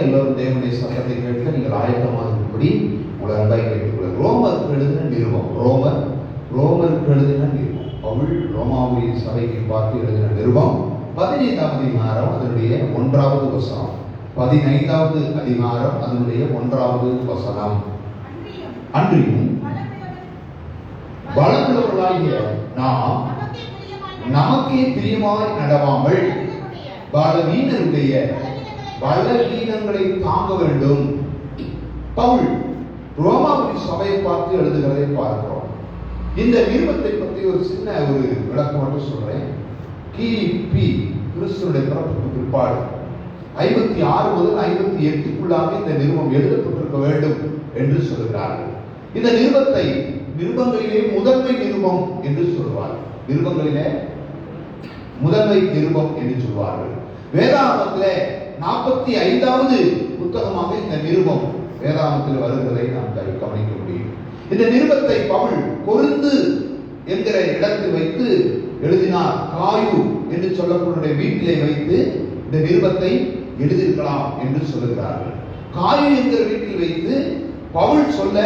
எல்லோரும் தேவனுடைய சத்தத்தை கேட்க நீங்கள் ஆயத்தமாக இருக்கும்படி உங்களை அன்பாய் கேட்டுக்கொள்ள. ரோமருக்கு எழுதின நிருபம், ரோமருக்கு எழுதின நிருபம், பவுல் ரோமாவுடைய சபைக்கு பார்த்து எழுதின நிருபம் 15ஆம் அதிகாரம் அதனுடைய 1வது வசனம். 15வது அதிகாரம் அதனுடைய 1வது வசனம். அன்றியும் பலமுள்ளவர்களாகிய நாம் நமக்கே பிரியமாய் நடவாமல் பலவீனருடைய பலவீனங்களை தாங்க வேண்டும். பவுல் ரோமாவின் சபையை பார்த்து எழுதுகிறதை பார்க்கிறோம். இந்த நிருபத்தை பற்றி ஒரு சின்ன ஒரு விளக்கம் மட்டும் சொல்றேன். கிபி கிறிஸ்துவுடைய பிறப்புக்கு பிற்பாடு 56 முதல் 58க்குள்ளாக இந்த நிருபம் எழுதப்பட்டிருக்க வேண்டும் என்று சொல்கிறார்கள். இந்த நிருபத்தை நிருபங்களிலே முதன்மை நிருபம் என்று சொல்வார்கள். நிருபங்களிலே முதன்மை நிருபம் என்று சொல்வார்கள். வேதாகமத்திலே 45வது புத்தகமாக இந்த நிருபம் வேதாகமத்தில் வருகிறதை நாம் கவனிக்க முடியும். இந்த நிருபத்தை பவுல் கொரிந்து என்கிற இடத்தில் வைத்து எழுதினார். காயு என்று சொல்லக்கூடிய வீட்டிலே வைத்து இந்த நிருபத்தை எழுதியிருக்கலாம் என்று சொல்லுகிறார்கள். காயு என்கிற வீட்டில் வைத்து பவுல் சொல்ல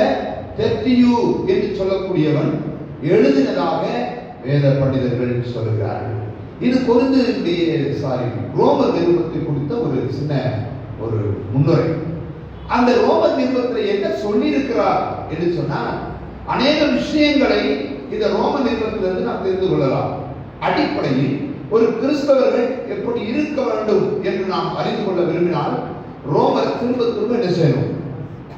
தெர்தியு என்று சொல்லக்கூடியவன் எழுதினதாக வேத பண்டிதர்கள் சொல்லுகிறார்கள். இது ரோமர் நிருபத்தை குறித்த ஒரு சின்ன ஒரு முன்னுரை. அந்த ரோமர் நிருபத்தில் என்ன சொல்லியிருக்கிறார் என்று சொன்னால் அநேக விஷயங்களை இந்த ரோம நிருபத்திலிருந்து நாம் தெரிந்து கொள்ளலாம். அடிப்படையில் ஒரு கிறிஸ்தவர்கள் எப்படி இருக்க வேண்டும் என்று நாம் அறிந்து கொள்ள விரும்பினால் ரோமர் திரும்ப திரும்ப என்ன செய்யணும்?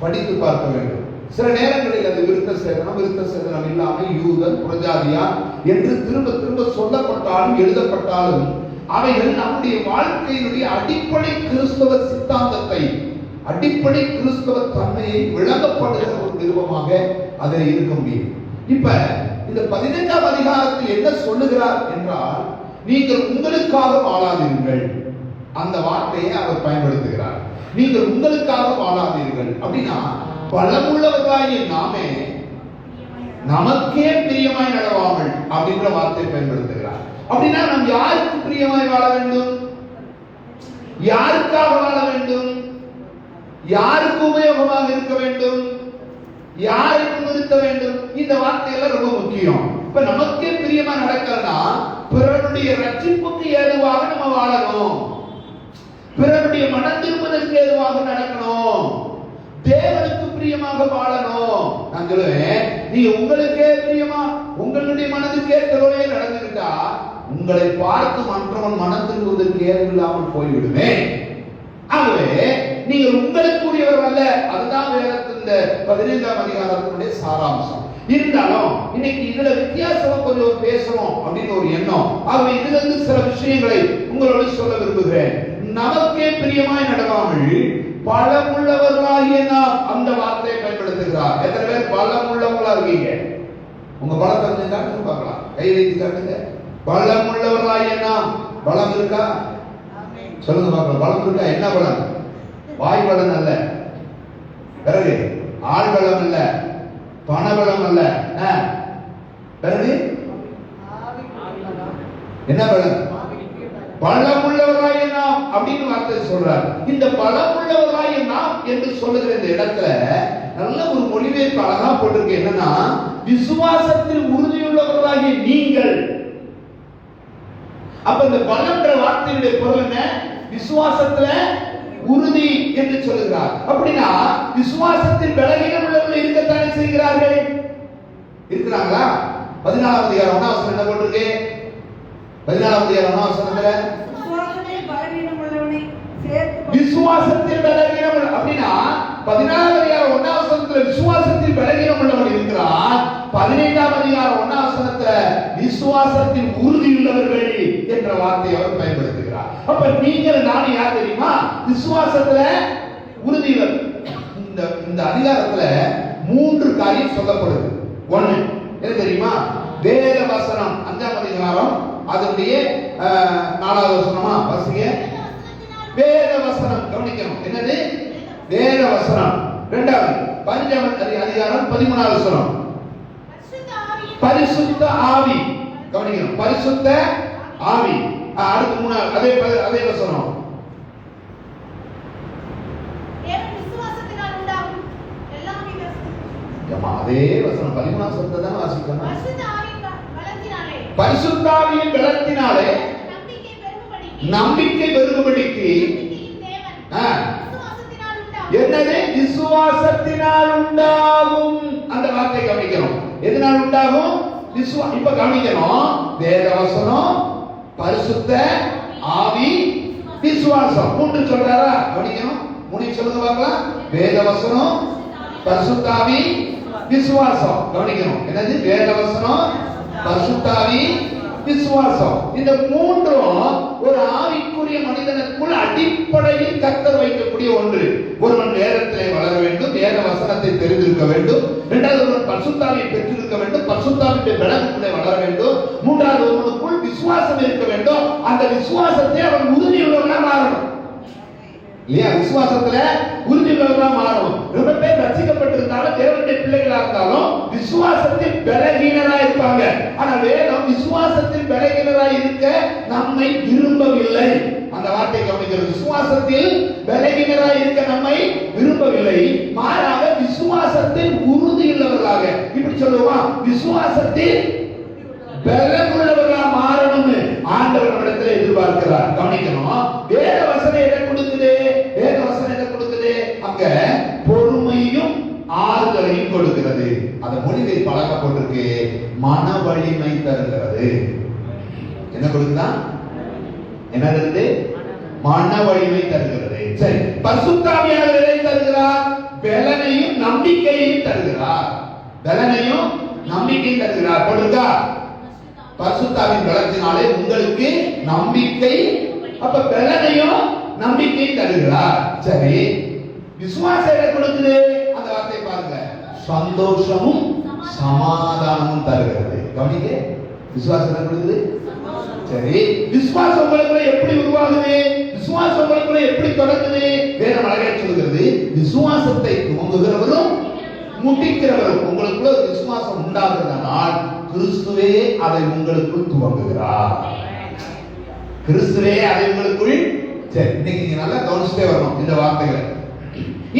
படித்து பார்க்க வேண்டும். சில நேரங்களில் அது விருத்த சேதனம் இல்லாமல் யூதன் புரஜாதியா என்று திரும்ப திரும்ப சொல்லப்பட்டாலும் எழுதப்பட்டாலும் அவைகள் நம்முடைய வாழ்க்கையினுடைய அடிப்படை கிறிஸ்தவ சித்தாந்தத்தை, அடிப்படை கிறிஸ்தவ தன்மையை விளங்கப்படுகிற ஒரு நிருபமாக அதில் இருக்க முடியும். இப்ப இந்த 15ஆம் அதிகாரத்தில் என்ன சொல்லுகிறார் என்றால், நீங்கள் உங்களுக்காக வாழாதீர்கள். அந்த வார்த்தையை அவர் பயன்படுத்துகிறார். நீங்கள் உங்களுக்காக வாழாதீர்கள் அப்படின்னா பலமுள்ளவர்களாகிய நாமே நமக்கே பிரியமாய் நடவாமல் அப்படின்ற வார்த்தையை பயன்படுத்துகிறார். அப்படின்னா நாம் யாருக்கு பிரியமாய் வாழ வேண்டும்? யாருக்காக வாழ வேண்டும்? யாருக்கு உபயோகமாக இருக்க வேண்டும்? யாரை முன்னிறுத்த வேண்டும்? இந்த வார்த்தையெல்லாம் ரொம்ப முக்கியம். இப்ப நமக்கே பிரியமா நடக்கிறதுனா பிறருடைய ரட்சிப்புக்கு ஏதுவாக நம்ம வாழணும். பிறருடைய மனம் திரும்புவதற்கு ஏதுவாக நடக்கணும். தேவனுக்கு பிரியமாக வாழணும். நான் சொல்லுவேன், நீங்க உங்களுக்கே பிரியமா உங்களுடைய மனதுக்கு ஏற்றவரையே நடந்துகிட்டா உங்களை பார்த்து மற்றவன் மனம் திரும்புவதற்கு ஏதுவில்லாமல் போய்விடுமே. ஆகவே நீங்கள் உங்களுக்குரியவர் அல்ல. அதுதான் வேதத்தின் 15ஆம் அதிகாரத்தினுடைய சாராம்சம். இருந்தாலும் இன்னைக்கு இதுல வித்தியாசம் கொஞ்சம் பேசணும் அப்படின்னு ஒரு எண்ணம். ஆகவே இதுல இருந்து சில விஷயங்களை உங்களோடு சொல்ல விரும்புகிறேன். நமக்கே பிரியமாய் நடவாமல் பலமுள்ளவர்களாகிய நாம், அந்த வார்த்தையை பயன்படுத்துகிறார். எத்தனை பேர் பலமுள்ளவங்களா இருக்கீங்க? உங்க பலத்தை கொஞ்சம் காட்டுங்க பார்க்கலாம். கை வைத்து காட்டுங்க. பலமுள்ளவர்களாகிய நாம். பலம் இருக்கா? சொல்லுங்க பார்க்கலாம். பலம் இருக்கா? என்ன பலம்? வாய் பலம் அல்ல, பிறகு ஆள் பலம் அல்ல, பண பலம் அல்ல, பிறகு என்ன பலம்? பலமுள்ளவராய நாம் அப்படின்னு வார்த்தை சொல்றார். இந்த பலமுள்ளவராய நாம் என்று சொல்லுகிற இந்த இடத்துல நல்ல ஒரு மொழிபெயர்ப்பு அழகா போட்டிருக்கு. என்னன்னா, விசுவாசத்தில் உறுதியுள்ளவர்களாகிய நீங்கள். அப்ப இந்த பலம்ன்ற வார்த்தையுடைய பொருள் என்ன? விசுவாசத்துல உறுதி என்று சொல்லுகிறார். அப்படின்னா விசுவாசத்தில் பலவீனம் உள்ளவர்கள் இருக்கத்தானே செய்கிறார்கள். இருக்கிறாங்களா? 14ஆம் அதிகாரம் 1ஆம் வசனம் என்ன போட்டிருக்கு? 14ஆம் அதிகாரம் 1ஆம் வசனத்துல விசுவாசத்தில் பலவீனம் அப்படின்னா 14ஆம் அதிகாரம் 1ஆம் வசனத்துல விசுவாசத்தில் பலவீனம் உள்ளவன் இருக்கிறான். 15ஆம் அதிகாரம் 1ஆம் வசனத்துல விசுவாசத்தில் உறுதி உள்ளவர்கள் என்ற வார்த்தையை அவர் பயன்படுத்துகிறார். அப்ப நீங்கள் நான் யார் தெரியுமா? விசுவாசத்துல உறுதியுள்ளவர். இந்த அதிகாரத்துல 3 காரியம் சொல்லப்படுது. ஒண்ணு என்ன தெரியுமா? வேத வசனம். 5ஆம் அதிகாரம் அதனுடைய 4வது வசனமா வாசிங்க. வேத வசனம் கவனிக்கணும். என்னது? வேத வசனம். இரண்டாவது 15ஆம் அதிகாரம் 13வது வசனம் பரிசுத்த ஆவி. கவனிக்கணும். பரிசுத்த ஆவி. அடுத்து 3வது அதே வசனம் அதே வசனம் 13ஆம் வசனத்தை தான் வாசிக்கணும். பரிசுத்த ஆவியின் பலத்தினாலே நம்பிக்கை பெருகும்படிக்கு என்னது விசுவாசத்தினால் உண்டாகும். அந்த வார்த்தை கவனிக்கணும். எதனால் உண்டாகும்? இப்ப கவனிக்கணும். வேத வசனம், பரிசுத்த ஆவி, விசுவாசம் மூன்று சொல்றாரா? கவனிக்கணும். மூணு சொல்லுங்க பார்க்கலாம். வேத வசனம், பரிசுத்த ஆவி, விசுவாசம். கவனிக்கணும். என்னது? வேத வசனம், பரிசுத்த ஆவி, விசுவாசம். இந்த மூன்றும் ஒரு ஆவிக்குரிய மனிதனுக்குள் அடிப்படையில் கர்த்தர் வைக்கக்கூடிய ஒன்று. ஒருவன் வேதத்திலே வளர வேண்டும், வேத வசனத்தை தெரிந்திருக்க வேண்டும். இரண்டாவது, ஒருவன் பரிசுத்த ஆவியை பெற்றிருக்க வேண்டும், பரிசுத்த ஆவியுடைய பலனுக்குள்ளே வளர வேண்டும். மூன்றாவது, ஒருவனுக்குள் விசுவாசம் இருக்க வேண்டும். அந்த விசுவாசத்தை அவன் உறுதியுள்ளவனா மாறணும். இல்லையா? விசுவாசத்துல உறுதியுள்ளவனா மாறணும். ரொம்ப பேர் ரட்சிக்கப்பட்டிருந்தாலும் தேவனுடைய பிள்ளைகளா இருந்தாலும் விசுவாசத்தில் பலகீனரா இருப்பாங்க. ஆனா வேதம் விசுவாசத்தில் பலகீனரா இருக்க நம்மை விரும்பவில்லை. அந்த வார்த்தை கவனிக்கிறது. விசுவாசத்தில் பலகீனரா இருக்க நம்மை விரும்பவில்லை, மாறாக விசுவாசத்தில் உறுதியுள்ளவர்களாக, இப்படி சொல்லுவா, விசுவாசத்தில் பலமுள்ளவர்களா மாறணும்னு ஆண்டவர் நம்மிடத்தில் எதிர்பார்க்கிறார். கவனிக்கணும். வேத வசனம் எதை கொடுக்குது? வேத வசனம் எதை கொடுக்குது? அங்க பொறுமையும் ஆறுதலையும் கொடுக்கிறது. அந்த மொழியை பழக்கப்பட்டிருக்கு. மன வலிமை தருகிறது. என்ன கொடுக்குதா? என்ன தருது? மன வலிமை தருகிறது. சரி, பரிசுத்த ஆவியானவர் எதை தருகிறார்? பலனையும் நம்பிக்கையையும் தருகிறார். பலனையும் நம்பிக்கையும் தருகிறார். கொடுத்தா பரிசுத்த ஆவியின் பலத்தினாலே உங்களுக்கு நம்பிக்கை, அப்ப பலனையும் நம்பிக்கை தருகிறார். சரி, விசுவாசம் எதை கொடுக்குது? அந்த வார்த்தை பாருங்க. சந்தோஷமும் சமாதானமும் தருகிறது. கவனிங்க. விசுவாசம் என்ன கொடுக்குது? சரி, விசுவாசம் உங்களுக்குள்ள எப்படி உருவாகுது? விசுவாசம் உங்களுக்குள்ள எப்படி தொடங்குது? வேதம் அழகாக சொல்கிறது. விசுவாசத்தை துவங்குகிறவரும் முடிக்கிறவரும். உங்களுக்குள்ள விசுவாசம் உண்டாகிறதனால் கிறிஸ்துவே அதை உங்களுக்குள் துவங்குகிறார். கிறிஸ்துவே அதை உங்களுக்குள். சரி, இன்னைக்கு நீங்க நல்லா கவனிச்சுட்டே வரணும் இந்த வார்த்தைகளை.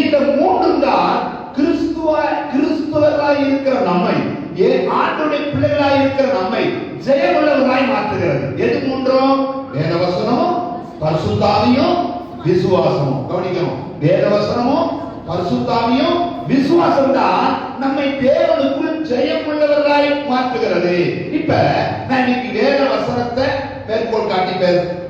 இந்த மூன்றும் தான் கிறிஸ்துவர்களாய் இருக்கிற நம்மை, ஆண்டவருடைய பிள்ளைகளாய் இருக்கிற நம்மை ஜெயமுள்ளவர்களாய் மாற்றுகிறது. எது மூன்றும்? வேதவசனமும், பரிசுத்த ஆவியும், விசுவாசமும். கவனிக்கணும். வேதவசனமும், பரிசுத்த ஆவியும், விசுவாசம் தான் நம்மை தேவனுக்குள் ஜெயமுள்ளவர்களாய் மாற்றுகிறது. இப்ப நான் இன்னைக்கு வேத வசனத்தை மேற்கோள் காட்டி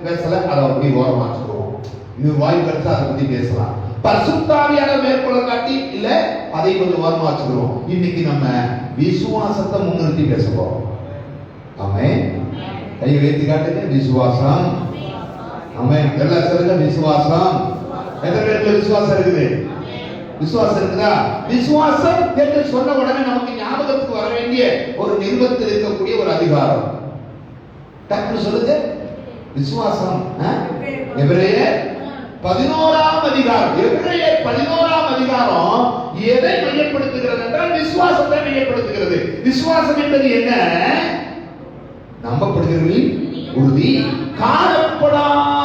பேசல, அதை அப்படி ஓரமா சொல்லுவோம். இது வாய்ப்பு கிடைச்சா அதை பத்தி பேசலாம். பரிசுத்த ஆவியானவர் மேற்கோளை காட்டி இல்ல, அதை கொஞ்சம் ஓரமா வச்சுக்கிறோம். இன்னைக்கு நம்ம விசுவாசத்தை முன்னிறுத்தி பேசுவோம். ஆமென். கை உயர்த்தி காட்டுங்க. விசுவாசம். ஆமென். எல்லாம் சொல்லுங்க. விசுவாசம். எத்தனை பேருக்கு விசுவாசம் இருக்குது? விசுவாசம் இருக்குதா? விசுவாசம் என்று சொன்ன உடனே நமக்கு ஞாபகத்துக்கு வர வேண்டிய ஒரு நிருபத்தில் இருக்கக்கூடிய ஒரு அதிகாரம் டக்குனு சொல்லுங்க. விசுவாசம். எபிரேயர் 11ஆம் அதிகாரம். எபிரேயர் 11ஆம் அதிகாரம் எதை மையப்படுத்துகிறது என்றால் விசுவாசத்தை மையப்படுத்துகிறது. விசுவாசம் என்பது என்ன? நம்பப்படுகிறவர்களின் உறுதி, காணப்படாதவைகளின்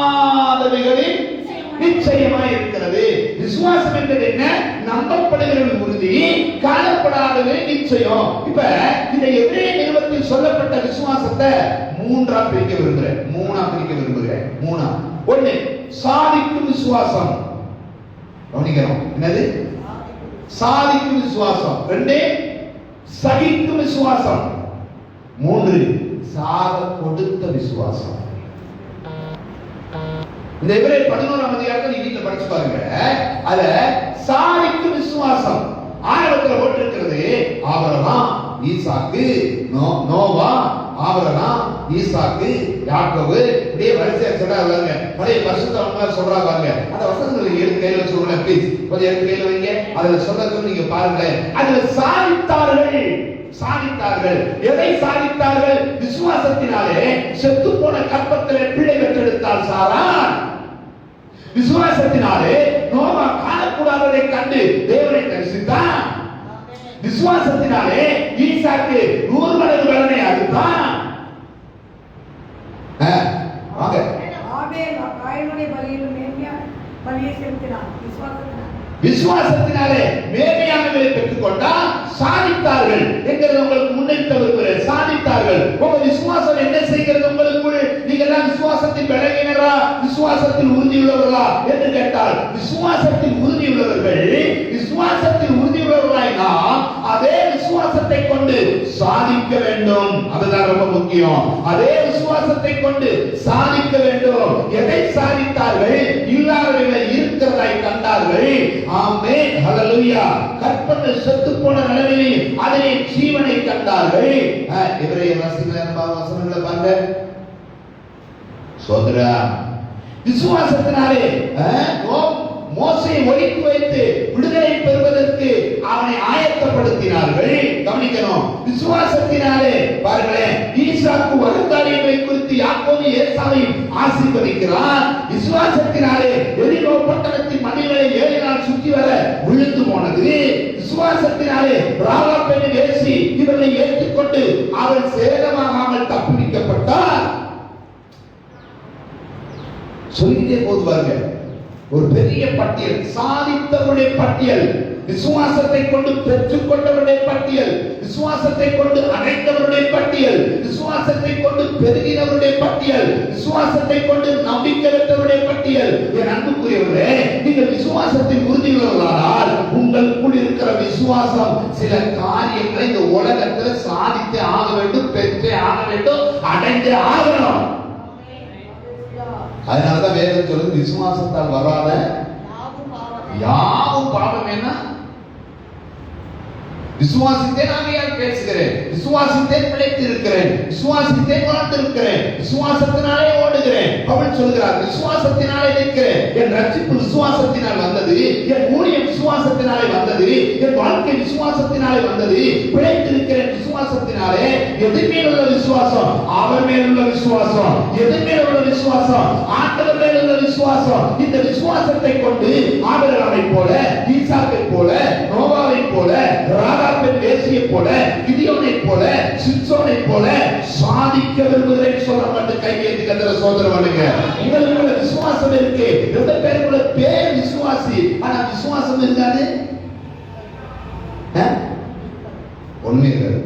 நிச்சயமாய் இருக்கிறது. விசுவாசம் என்பது என்ன? நம்பப்படுகிற உறுதி, காணப்படாதவை நிச்சயம். இப்ப இந்த எபிரேய நிருபத்தில் சொல்லப்பட்ட விசுவாசத்தை மூன்றா பிரிக்க விரும்புகிறேன். ஒண்ணு, சாதிக்கும் விசுவாசம். கவனிக்கணும். என்னது? சாதிக்கும் விசுவாசம். ரெண்டு, சகிக்கும் விசுவாசம். மூன்று, சாக கொடுத்த விசுவாசம். இந்த எபிரேயர் 11ஆம் அதிகாரத்தை நீங்க வீட்டுல படிச்சு பாருங்க. அத சாதிக்கும் விசுவாசம் ஆரம்பத்துல போட்டிருக்கிறது. ஆபிரகாம், ஈசாக்கு, நோவா, ஆபிரகாம், ஈசாக்கு, யாக்கோபு, இப்படியே வரிசையா சொல்றாங்க. பழைய பரிசுத்தவான்கள் சொல்றாங்க பாருங்க. அந்த வசனங்களை எடுத்து கையில வச்சுக்கோங்க ப்ளீஸ். கொஞ்சம் எடுத்து கையில வைங்க. அதுல சொல்றது நீங்க பாருங்க. அதுல சாதித்தார்கள். எதை சாதித்தார்கள்? விசுவாசத்தினாலே செத்து போன கற்பத்திலே பிள்ளை பெற்றெடுத்தால் சாரான். விசுவாசத்தினாலே நோவா காணக்கூடாததை கண்டு தேவனை தரிசித்தான். விசுவாசத்தினாலே ஈசாக்கு 100 மடங்கு பலனை அளித்தான். விசுவாசத்தினாலே மேன்மையானவர்களை பெற்றுக்கொண்டா சாதித்தார்கள் என்கிறது உங்களுக்கு முன்னிறுத்த விரும்புகிறேன். சாதித்தார்கள். உங்க விசுவாசம் என்ன செய்கிறது? உங்களுக்கு நீங்க எல்லாம் விசுவாசத்தில் விளங்கினரா, விசுவாசத்தில் உறுதியுள்ளவர்களா என்று கேட்டால், விசுவாசத்தில் உறுதியுள்ளவர்கள், விசுவாசத்தில் உறுதியுள்ளவர்களாயினா அதே விசுவாசத்தை கொண்டு சாதிக்க வேண்டும். அதுதான் ரொம்ப முக்கியம். அதே விசுவாசத்தை கொண்டு சாதிக்க வேண்டும். எதை சாதித்தார்கள்? இல்லாதவர்களை இருக்கிறதாய் கண்டார்கள். ஆமென், ஹல்லேலூயா. கற்பனை செத்து போன நிலையிலே அதிலே ஜீவனை கண்டார்கள். எபிரேயர் வசனங்களை பாருங்க. சோதரா, விசுவாசத்தினாலே மோசேயை ஒழித்து வைத்து விடுதலை பெறுவதற்கு அவனை ஆயத்தப்படுத்தினார்கள். கவனிக்கணும். விசுவாசத்தினாலே பாருங்களேன், ஈசாக்கு வருங்காரியங்களை குறித்து யாக்கோபு ஏசாவை ஆசீர்வதிக்கிறான். விசுவாசத்தினாலே எரிகோ பட்டணத்தின் மதில்களை 7 நாள் சுற்றி வர விழுந்து போனது. விசுவாசத்தினாலே ராகாப் பெண் வேசி இவர்களை ஏற்றுக்கொண்டு அவள் சேதமாகாமல் தப்புவிக்கப்பட்டார். சொல்லிட்டே போது பாருங்க, ஒரு பெரிய பட்டியல். சாதித்தவருடைய பட்டியல், விசுவாசத்தை கொண்டு பெற்றுக்கொண்டவருடைய பட்டியல், விசுவாசத்தை கொண்டு அடைந்தவருடைய பட்டியல், விசுவாசத்தை கொண்டு பெருகினவருடைய பட்டியல், விசுவாசத்தை கொண்டு நம்பிக்கை பெற்றவருடைய பட்டியல். என் அன்புக்குரியவர்களே, நீங்கள் விசுவாசத்தில் உறுதியுள்ளவர்களானால் உங்களுக்குள் இருக்கிற விசுவாசம் சில காரியங்களை இந்த உலகத்தில் சாதித்தே ஆக வேண்டும், பெற்றே ஆக வேண்டும், அடைந்தே ஆகணும். அதனாலதான் வேதம் சொல்லுது, விசுவாசத்தால் வராத யாவும் பாவம். என்ன? விசுவாசித்தேன் ஆகையால் பேசுகிறேன், விசுவாசித்தேன் பிழைத்து இருக்கிறேன், விசுவாசித்தேன் வாழ்ந்திருக்கிறேன், விசுவாசத்தினாலே ஓடுகிறேன். பவுல் சொல்கிறார், விசுவாசத்தினாலே இருக்கிறேன். என் ரட்சிப்பு விசுவாசத்தினால் வந்தது, என் ஊழியம் விசுவாசத்தினாலே வந்தது, என் வாழ்க்கை விசுவாசத்தினாலே வந்தது, பிழைத்திருக்கிறேன் விசுவாசத்தினாலே. எதன் மேல் உள்ள விசுவாசம்? அவர் மேல் உள்ள விசுவாசம். எதன் மேல் உள்ள விசுவாசம்? ஆண்டவர் மேல் உள்ள விசுவாசம். இந்த விசுவாசத்தை கொண்டு ஆபிரகாமை போல, ஈசாக்கை போல, நோவாவை போல, ராகாபை வேசியை போல, கிதியோனை போல, சிம்சோனை போல சாதிக்க விரும்புகிறேன் சொல்லப்பட்டு கையேந்தி கத்தரை சோதனை பண்ணுங்க. உங்களுக்குள்ள விசுவாசம் இருக்கு. எந்த பேருக்குள்ள பேர் விசுவாசி, ஆனா விசுவாசம் இருக்காது. ஒண்ணுமே இருக்காது.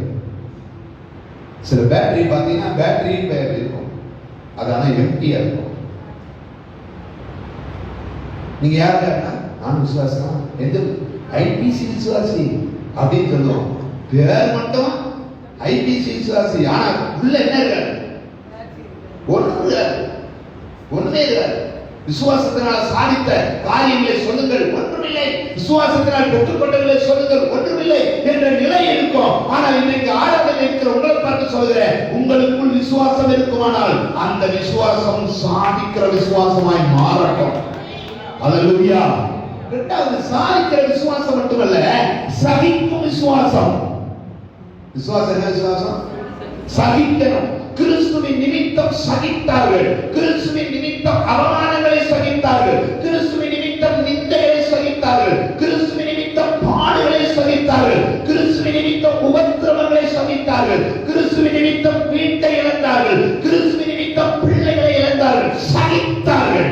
சில பேட்டரி பாத்தீங்கன்னா பேட்டரி பேர் இருக்கும், அது ஆனா எம்டியா இருக்கும். நீங்க யாரு? நான் விசுவாசம். எந்த ஐபிசி விசுவாசி அப்படின்னு சொல்லுவோம். பேர் மட்டும் ஐபிசி விசுவாசி, ஆனா உள்ள என்ன இருக்காது? ஒண்ணுமே இருக்காது. விசுவாசத்தினால் சாதித்த காரியங்களை சொல்லுங்கள், ஒன்றுமில்லை. விசுவாசத்தினால் பெற்றுக்கொண்டவர்களை சொல்லுங்கள், ஒன்றுமில்லை என்ற நிலை இருக்கும். ஆனால் இன்றைக்கு ஆழத்தில் இருக்கிற உங்களை பார்த்து சொல்கிறேன், உங்களுக்குள் விசுவாசம் இருக்குமானால் அந்த விசுவாசம் சாதிக்கிற விசுவாசமாய் மாறட்டும். அல்லேலூயா. இரண்டாவது, சாதிக்கிற விசுவாசம் மட்டுமல்ல, சகிக்கும் விசுவாசம். விசுவாசம் என்ன? விசுவாசம் சகிக்கணும். கிறிஸ்துவின் நிமித்தம் சகித்தார்கள். கிறிஸ்துவின் நிமித்தம் அவமானங்களை சகித்தார்கள். கிறிஸ்துவின் நிமித்தம் நிந்தைகளை சகித்தார்கள். கிறிஸ்துவின் நிமித்தம் பாடுகளை சகித்தார்கள். கிறிஸ்துவின் நிமித்தம் உபத்திரவங்களை சகித்தார்கள். கிறிஸ்துவின் நிமித்தம் வீட்டை இழந்தார்கள். கிறிஸ்துவின் நிமித்தம் பிள்ளைகளை இழந்தார்கள். சகித்தார்கள்.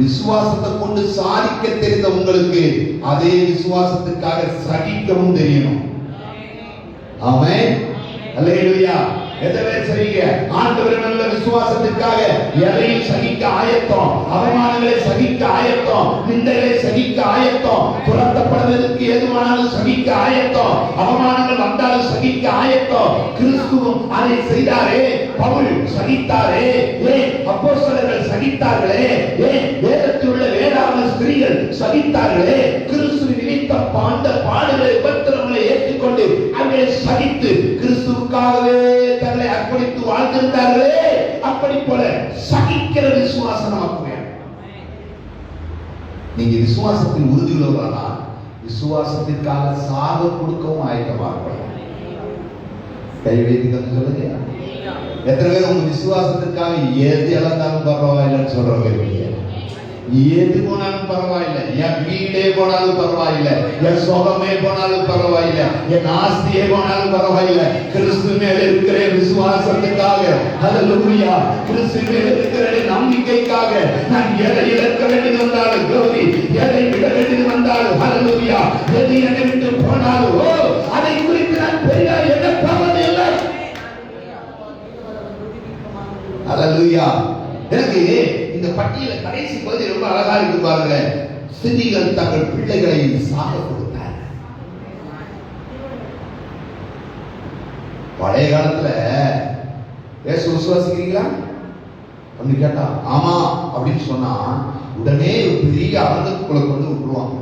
விசுவாசத்தை கொண்டு சாதிக்க தெரிந்த உங்களுக்கு அதே விசுவாசத்துக்காக சகிக்கவும் தெரியணும். ஆமென், அல்லேலூயா. எதவே செய்யுங்க, ஆண்டவர் நல்ல விசுவாசத்துக்காக எதையும் சகிக்க ஆயத்தம், அவமானங்களை சகிக்க ஆயத்தம், நிந்தைகளை சகிக்க ஆயத்தம், துரத்தப்படுவதற்கு எதுவானாலும் சகிக்க ஆயத்தம், அவமானங்கள் வந்தாலும் சகிக்க ஆயத்தம். கிறிஸ்துவும் அதை செய்தாரே, பவுல் சகித்தாரே, அப்போஸ்தலர்கள் சகித்தார்களே, வேதத்தில் உள்ள வேதாகம ஸ்திரீகள் சகித்தார்களே. கிறிஸ்துவின் நிமித்தம் பாண்ட பாடுகளை உபத்திரவங்களை ஏற்றுக்கொண்டு அவர்களை சகித்து கிறிஸ்துவுக்காகவே தங்களை அர்ப்பணித்து வாழ்ந்திருந்தார்களே. அப்படி போல சகிக்கிற விசுவாசம் நமக்கு வேணும். நீங்க விசுவாசத்தில் உறுதியுள்ளவர்களா? விசுவாசத்திற்காக சாக கொடுக்கவும் ஆயத்தமாக கை வைத்து சொல்லுங்க. எத்தனை பேர் உங்க விசுவாசத்திற்காக எது இழந்தாலும் பரவாயில்லைன்னு சொல்றவங்க இருக்கீங்க? எது போனாலும் பரவாயில்லை, என் வீடே போனாலும் பரவாயில்லை, என் சுகமே போனாலும் பரவாயில்லை, என் ஆஸ்தியே போனாலும் பரவாயில்லை, கிறிஸ்து மேல இருக்கிற விசுவாசத்துக்காக, ஹல்லேலூயா, கிறிஸ்து மேல இருக்கிற நம்பிக்கைக்காக நான் எதை இழக்க வேண்டும் என்றாலும் கௌரி எதை விட வேண்டியது வந்தாலும் ஹல்லேலூயா, எது என்னை விட்டு போனாலும் அதை குறித்து நான் பெரியார் என்ன போவது இல்லை. ஹல்லேலூயா. எனக்கு இந்த பட்டியல கடைசி பகுதி ரொம்ப அழகா இருக்கு பாருங்க. ஸ்திரீகள் தங்கள் பிள்ளைகளை சாக கொடுத்தார். பழைய காலத்துல இயேசு விசுவாசிக்கிறீங்களா அப்படின்னு கேட்டா ஆமா அப்படின்னு சொன்னா உடனே ஒரு பெரிய அரங்கத்துக்குள்ள கொண்டு விட்டுருவாங்க.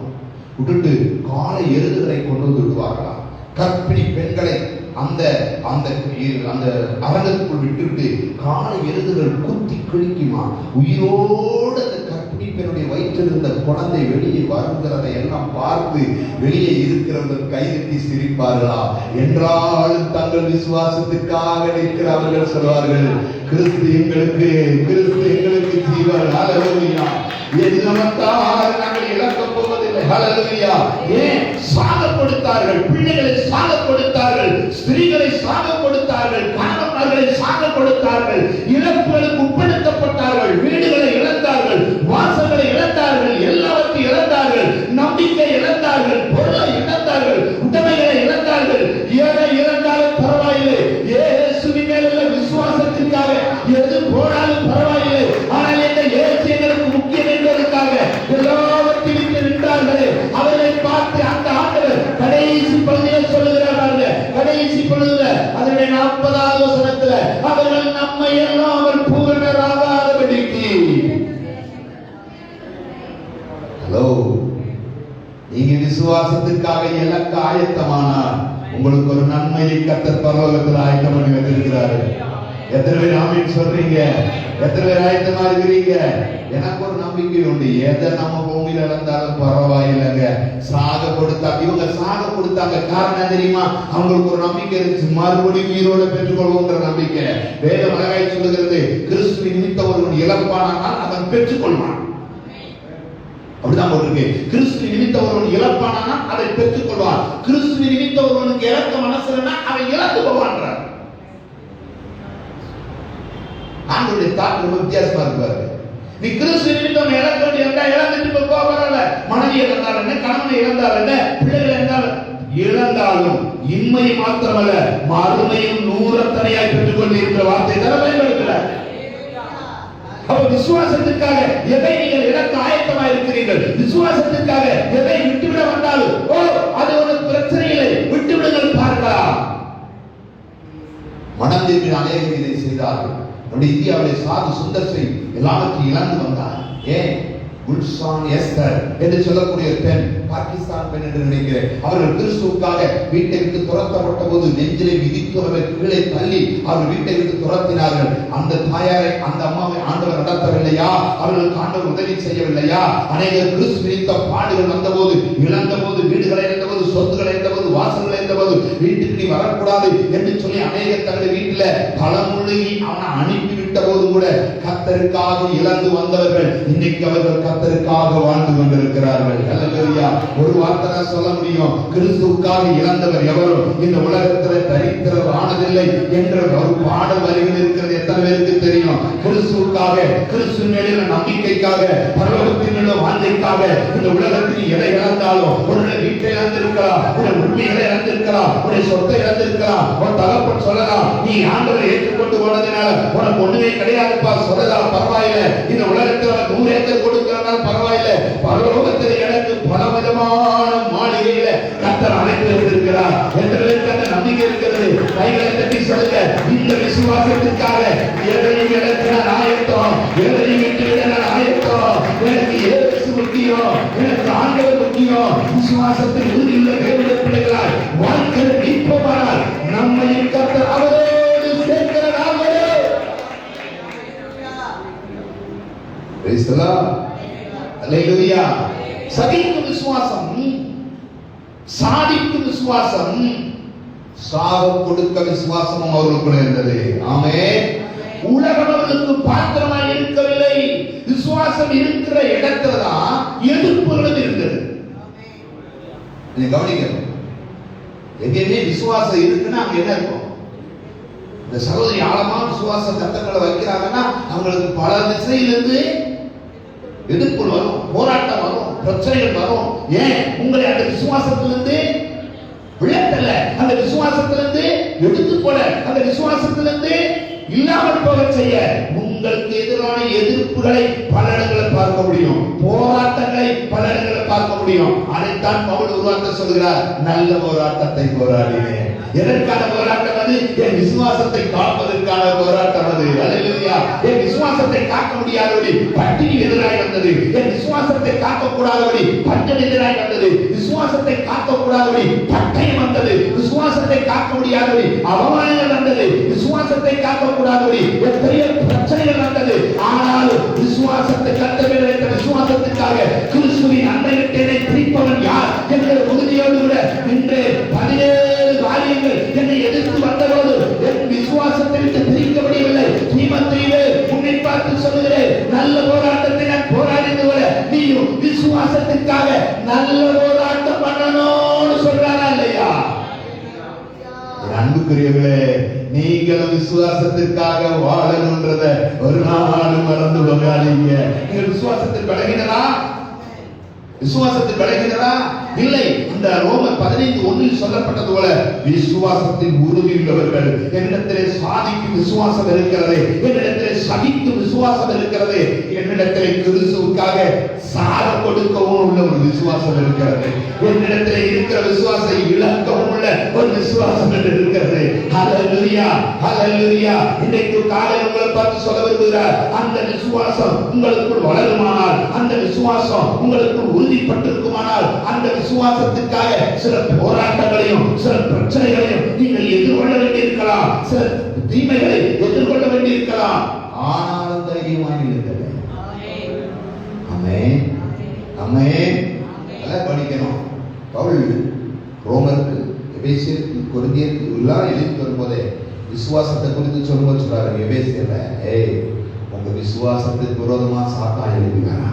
விட்டுட்டு காலை எருதுகளை கொண்டு வந்து விடுவார்களா. கர்ப்பிணி பெண்களை அந்த அந்த அந்த அரங்கத்துக்குள் விட்டுவிட்டு காலை எருதுகள் குத்தி கிழிக்குமா. உயிரோடு அந்த கர்ப்பிணி பெண்ணுடைய வயிற்றில் இருந்த குழந்தை வெளியே வருகிறதை எல்லாம் பார்த்து வெளியே இருக்கிறவர்கள் கைதட்டி சிரிப்பார்களா. என்றாலும் தங்கள் விசுவாசத்துக்காக நிற்கிற அவர்கள் சொல்வார்கள், கிறிஸ்து எங்களுக்கு ஜீவன். ஹல்லேலூயா. எது நமக்காக நாங்கள் இழக்கப் போவதில்லை. ஹல்லேலூயா. ஏன் சாக கொடுத்தார்கள், பிள்ளைகளை சாக கொடுத்தார்கள், ஸ்திரீகளை சாக கொடுத்தார்கள், கணவன்மார்களை சாக கொடுத்தார்கள், இழப்புகளுக்கு உட்படுத்தப்பட்டார்கள், வீடுகளை இழந்தார்கள், வாசல்களை இழந்தார்கள், எல்லாவற்றையும் இழந்தார்கள், நம்பிக்கை இழந்தார்கள், பொருளை இழந்தார்கள், உடைமைகளை இழந்தார்கள். எதை இழந்தாலும் பரவாயில்லை, இயேசுவின் மேல் உள்ள விசுவாசத்திற்காக எது போனாலும் பரவாயில்லை. ஆனால் இந்த இயேசு எங்களுக்கு முக்கியம் என்பதற்காக எல்லாவற்றையும் நின்றார்களே, அவர்களை பார்த்து அந்த ஆண்டவர் கடைசி பகுதியில் சொல்லுகிறார்கள். கடைசி பகுதியில் அதனுடைய 40வது வசனத்தில் அவர்கள் நம்மை எல்லாம் அவர் பூரணராகாதபடிக்கு. ஹலோ, நீங்க விசுவாசத்துக்காக இலக்க ஆயத்தமானார் உங்களுக்கு ஒரு நன்மையை கர்த்தர் பரலோகத்தில் ஆயத்தம் பண்ணி வைத்திருக்கிறாரு. எத்தனை பேர் ஆமென் சொல்றீங்க? எத்தனை பேர் ஆயத்தமா இருக்கிறீங்க? எனக்கு ஒரு நம்பிக்கை உண்டு, எதை நம்ம பூமியில இழந்தாலும் பரவாயில்லைங்க. சாக கொடுத்தா இவங்க சாக கொடுத்தாங்க, காரணம் தெரியுமா? அவங்களுக்கு ஒரு நம்பிக்கை இருந்துச்சு, மறுபடியும் உயிரோட பெற்றுக்கொள்வோங்கிற நம்பிக்கை. வேதம் அழகாய் சொல்லுகிறது, கிறிஸ்துவின் நிமித்தம் ஒருவன் இழப்பானால் அவன் பெற்றுக்கொள்வான். அப்படிதான் போட்டிருக்கு. கிறிஸ்து நிமித்த ஒருவன் இழப்பானா அதை பெற்றுக் கொள்வான். கிறிஸ்து நிமித்த ஒருவனுக்கு இழக்க மனசுனா அவன் இழந்து போவான்றார். ஆண்டவருடைய தாக்கம் ரொம்ப வித்தியாசமா இருப்பாரு. நீ கிறிஸ்து நிமித்தம் இழக்க வேண்டிய இழந்துட்டு போவாரல்ல. மனைவி இழந்தால் என்ன, கணவனை இழந்தால் என்ன, பிள்ளைகள் இழந்தாலும் இன்மை மாத்திரமல்ல மறுமையும் நூறத்தனையாய் பெற்றுக் கொண்டிருக்கிற வார்த்தை தர பயன்படுத்துகிறார். விசுவாசத்திற்காக எதை நீங்கள் இழக்க ஆயத்தமாக இருக்கிறீர்கள், விசுவாசத்திற்காக எதை விட்டுவிட வந்தாலும் அது ஒரு பிரச்சனை இல்லை, விட்டுவிடுங்கள். பாருங்களா, மனம் திரும்பி அநேகர் இதை செய்தார்கள். நம்முடைய இந்தியாவிலே சாது சுந்தர் சிங் எல்லாவற்றையும் இழந்து வந்தார். ஏன்? குல்சான் எஸ்தர் என்று சொல்லக்கூடிய பெண், பாகிஸ்தான் பெண் என்று நினைக்கிறேன். அவர்கள் கிறிஸ்துவுக்காக வீட்டை விட்டு துரத்தப்பட்ட போது நெஞ்சிலே மிதித்து அவர்கள் கீழே தள்ளி அவர்கள் வீட்டை விட்டு துரத்தினார்கள். அந்த தாயாரை, அந்த அம்மாவை ஆண்டவர் நடத்தவில்லையா? அவர்களுக்கு ஆண்டவர் உதவி செய்யவில்லையா? அநேகர் கிறிஸ்து நிமித்த பாடுகள் வந்தபோது, இழந்த போது, வீடுகளை இழந்த போது, சொத்துக்களை இழந்த போது, வாசல்களை இழந்த போது, வீட்டுக்கு நீ வரக்கூடாது என்று சொல்லி அநேகர் தங்கள் வீட்டில் பழமொழியை அவனை அனுப்பிவிட்ட போது கூட கர்த்தருக்காக இழந்து வந்தவர்கள் இன்னைக்கு அவர்கள் கர்த்தருக்காக வாழ்ந்து கொண்டிருக்கிறார்கள். ஹல்லேலூயா. ஒரு வார்த்தை தான் சொல்ல முடியும், கிறிஸ்துவுக்காக இழந்தவர் எவரோ இந்த உலகத்தில் தரித்திரர் ஆனதில்லை என்ற ஒரு பாடல் வரிகள் இருக்கிறது. எத்தனை பேருக்கு தெரியும்? கிறிஸ்துவுக்காக, கிறிஸ்து மேலுள்ள நம்பிக்கைக்காக, பரலோகத்தில் உள்ள வாஞ்சைக்காக இந்த உலகத்தில் எதை இழந்தாலும், உன்னுடைய வீட்டை இழந்திருக்கலாம், உன்னுடைய உண்மைகளை இழந்திருக்கலாம், உன்னுடைய சொத்தை இழந்திருக்கலாம். உன் தகப்பன் சொல்லலாம், நீ ஆண்டவரை ஏற்றுக்கொண்டு போனதுனால உனக்கு ஒண்ணுமே கிடையாதுப்பா சொல்லலாம், பரவாயில்லை. இந்த உலகத்தில் 100 ஏக்கர் கொடுக்கிறதுனால பரவாயில்லை, பரலோகத்தில் எனக்கு பலவிதமான மாளிகையில கர்த்தர் அழைத்து வைத்திருக்கிறார் என்று அந்த நம்பிக்கை இருக்கிறது. கைகளை தட்டி சொல்லுங்க, இந்த விசுவாசத்திற்காக எதையும் இழக்க நான் ஆயத்தம், எதையும் விட்டுவிட நான் ஆயத்தம். எனக்கு இயேசு முக்கியம், எனக்கு ஆண்டவர் முக்கியம். விசுவாசத்தில் உறுதியுள்ள தேவனுடைய பிள்ளைகளாய் வாழ்க்கை நிற்பவரால் நம்மையும் கர்த்தர் அவரோடு சேர்க்கிறார். Praise the Lord. Hallelujah. சகிக்கும் விசுவாசம், சாதிக்கும் விசுவாசம், சாகம் கொடுக்க விசுவாசமும் அவர்களுக்குள்ள இருந்தது. ஆமென். உலகம் அவர்களுக்கு பாத்திரமாய் இருக்கவில்லை. விசுவாசம் இருக்கிற இடத்துல தான் எதிர்ப்புகளும் இருந்தது. நீங்க கவனிக்கணும், எங்கேயுமே விசுவாசம் இருக்குன்னா அங்க என்ன இருக்கும்? இந்த சகோதரி ஆழமா விசுவாச தத்தங்களை வைக்கிறாங்கன்னா அவங்களுக்கு பல திசையிலிருந்து எதிர்ப்பு வரும், போராட்டம் வரும், பிரச்சனைகள் வரும். ஏன்? உங்களை அந்த விசுவாசத்திலிருந்து விளக்கல, அந்த விசுவாசத்திலிருந்து எடுத்துக்கொள்ள, அந்த விசுவாசத்திலிருந்து இல்லாமல் போக செய்ய உங்களுக்கு எதிரான எதிர்ப்புகளை பல இடங்களை பார்க்க முடியும், போராட்டங்களை பல இடங்களை பார்க்க முடியும். அதைத்தான் பவுல் உருவாக்க சொல்கிறார், நல்ல போராட்டத்தை போராடினேன். எதற்கான போராட்டம் அது? என் விசுவாசத்தை காப்பதற்கான போராட்டம் அது. அல்லேலூயா. என் விசுவாசத்தை காக்க முடியாதபடி பட்டினி எதிராக வந்தது, என் விசுவாசத்தை காக்க கூடாதபடி பஞ்சம் எதிராக வந்தது, விசுவாசத்தை காக்க கூடாதபடி பட்டயம் வந்தது, விசுவாசத்தை காக்க முடியாதபடி அவமானங்கள் வந்தது, விசுவாசத்தை காக்க கூடாதபடி எத்தனையோ பிரச்சனைகள் வந்தது. ஆனாலும் விசுவாசத்தை கத்தவேன் என்ற விசுவாசத்துக்காக கிறிஸ்துவின் அண்டை விட்டேனை பிடிப்பவன் யார் என்கிற உறுதியோடு கூட இன்று 17 காரியங்கள் என்னை எதிர்த்து வந்தபோது என் விசுவாசத்தை விட்டு பிரிக்க முடியவில்லை. தீமோத்தேயுவே, உன்னை பார்த்து சொல்லுகிறேன், நல்ல போராட்டத்தை நான் போராடினது போல நீயும் விசுவாசத்திற்காக நல்ல போராட்டம் பண்ணணும்னு சொல்றாரா இல்லையா? அன்புக்குரியவர்களே, நீங்கள் விசுவாசத்திற்காக வாழணும்ன்றத ஒரு நாளும் மறந்து போகாதீங்க. நீங்கள் விசுவாசத்தில் பழகினரா? விசுவாசத்தில் பழகினரா? இல்லை. இந்த ரோமர் 15:1 சொல்லப்பட்டது போல விசுவாசத்தின் உறுதி உள்ளவர்கள். என்னிடத்திலே சாதிக்கும் விசுவாசம் இருக்கிறது, என்னிடத்திலே சகிக்கும் விசுவாசம் இருக்கிறது, என்னிடத்திலே கிறிஸ்துவுக்காக சாரம் கொடுக்கவும் உள்ள ஒரு விசுவாசம் இருக்கிறது, என்னிடத்திலே இருக்கிற விசுவாசம் இழக்கவும் உள்ள ஒரு விசுவாசம் இருக்கிறது. ஹல்லேலூயா, ஹல்லேலூயா. இன்றைக்கு காலையில் உங்களை பார்த்து சொல்ல விரும்புகிறார், அந்த விசுவாசம் உங்களுக்குள் வளருமானால், அந்த விசுவாசம் உங்களுக்குள் உறுதிப்பட்டிருக்குமானால், அந்த விசுவாசத்துக்காக சில போராட்டங்களையும் சில பிரச்சனைகளையும் நீங்கள் எதிர்கொள்ள வேண்டியிருக்கலாம், சில தீமைகளை எதிர்கொள்ள வேண்டியிருக்கலாம். ஆனாலும் தைரியமாக இருக்கிறது. ஆமென், ஆமென். எல்லாம் படிக்கணும். பவுல் ரோமருக்கு, எபேசியருக்கு, கொரிந்தியருக்கு எல்லாம் எழுதி வரும்போதே விசுவாசத்தை குறித்து சொல்லும்போது சொல்றாரு, எபேசியர்ல உங்க விசுவாசத்துக்கு விரோதமா சாத்தான் எழுதுகிறாரா?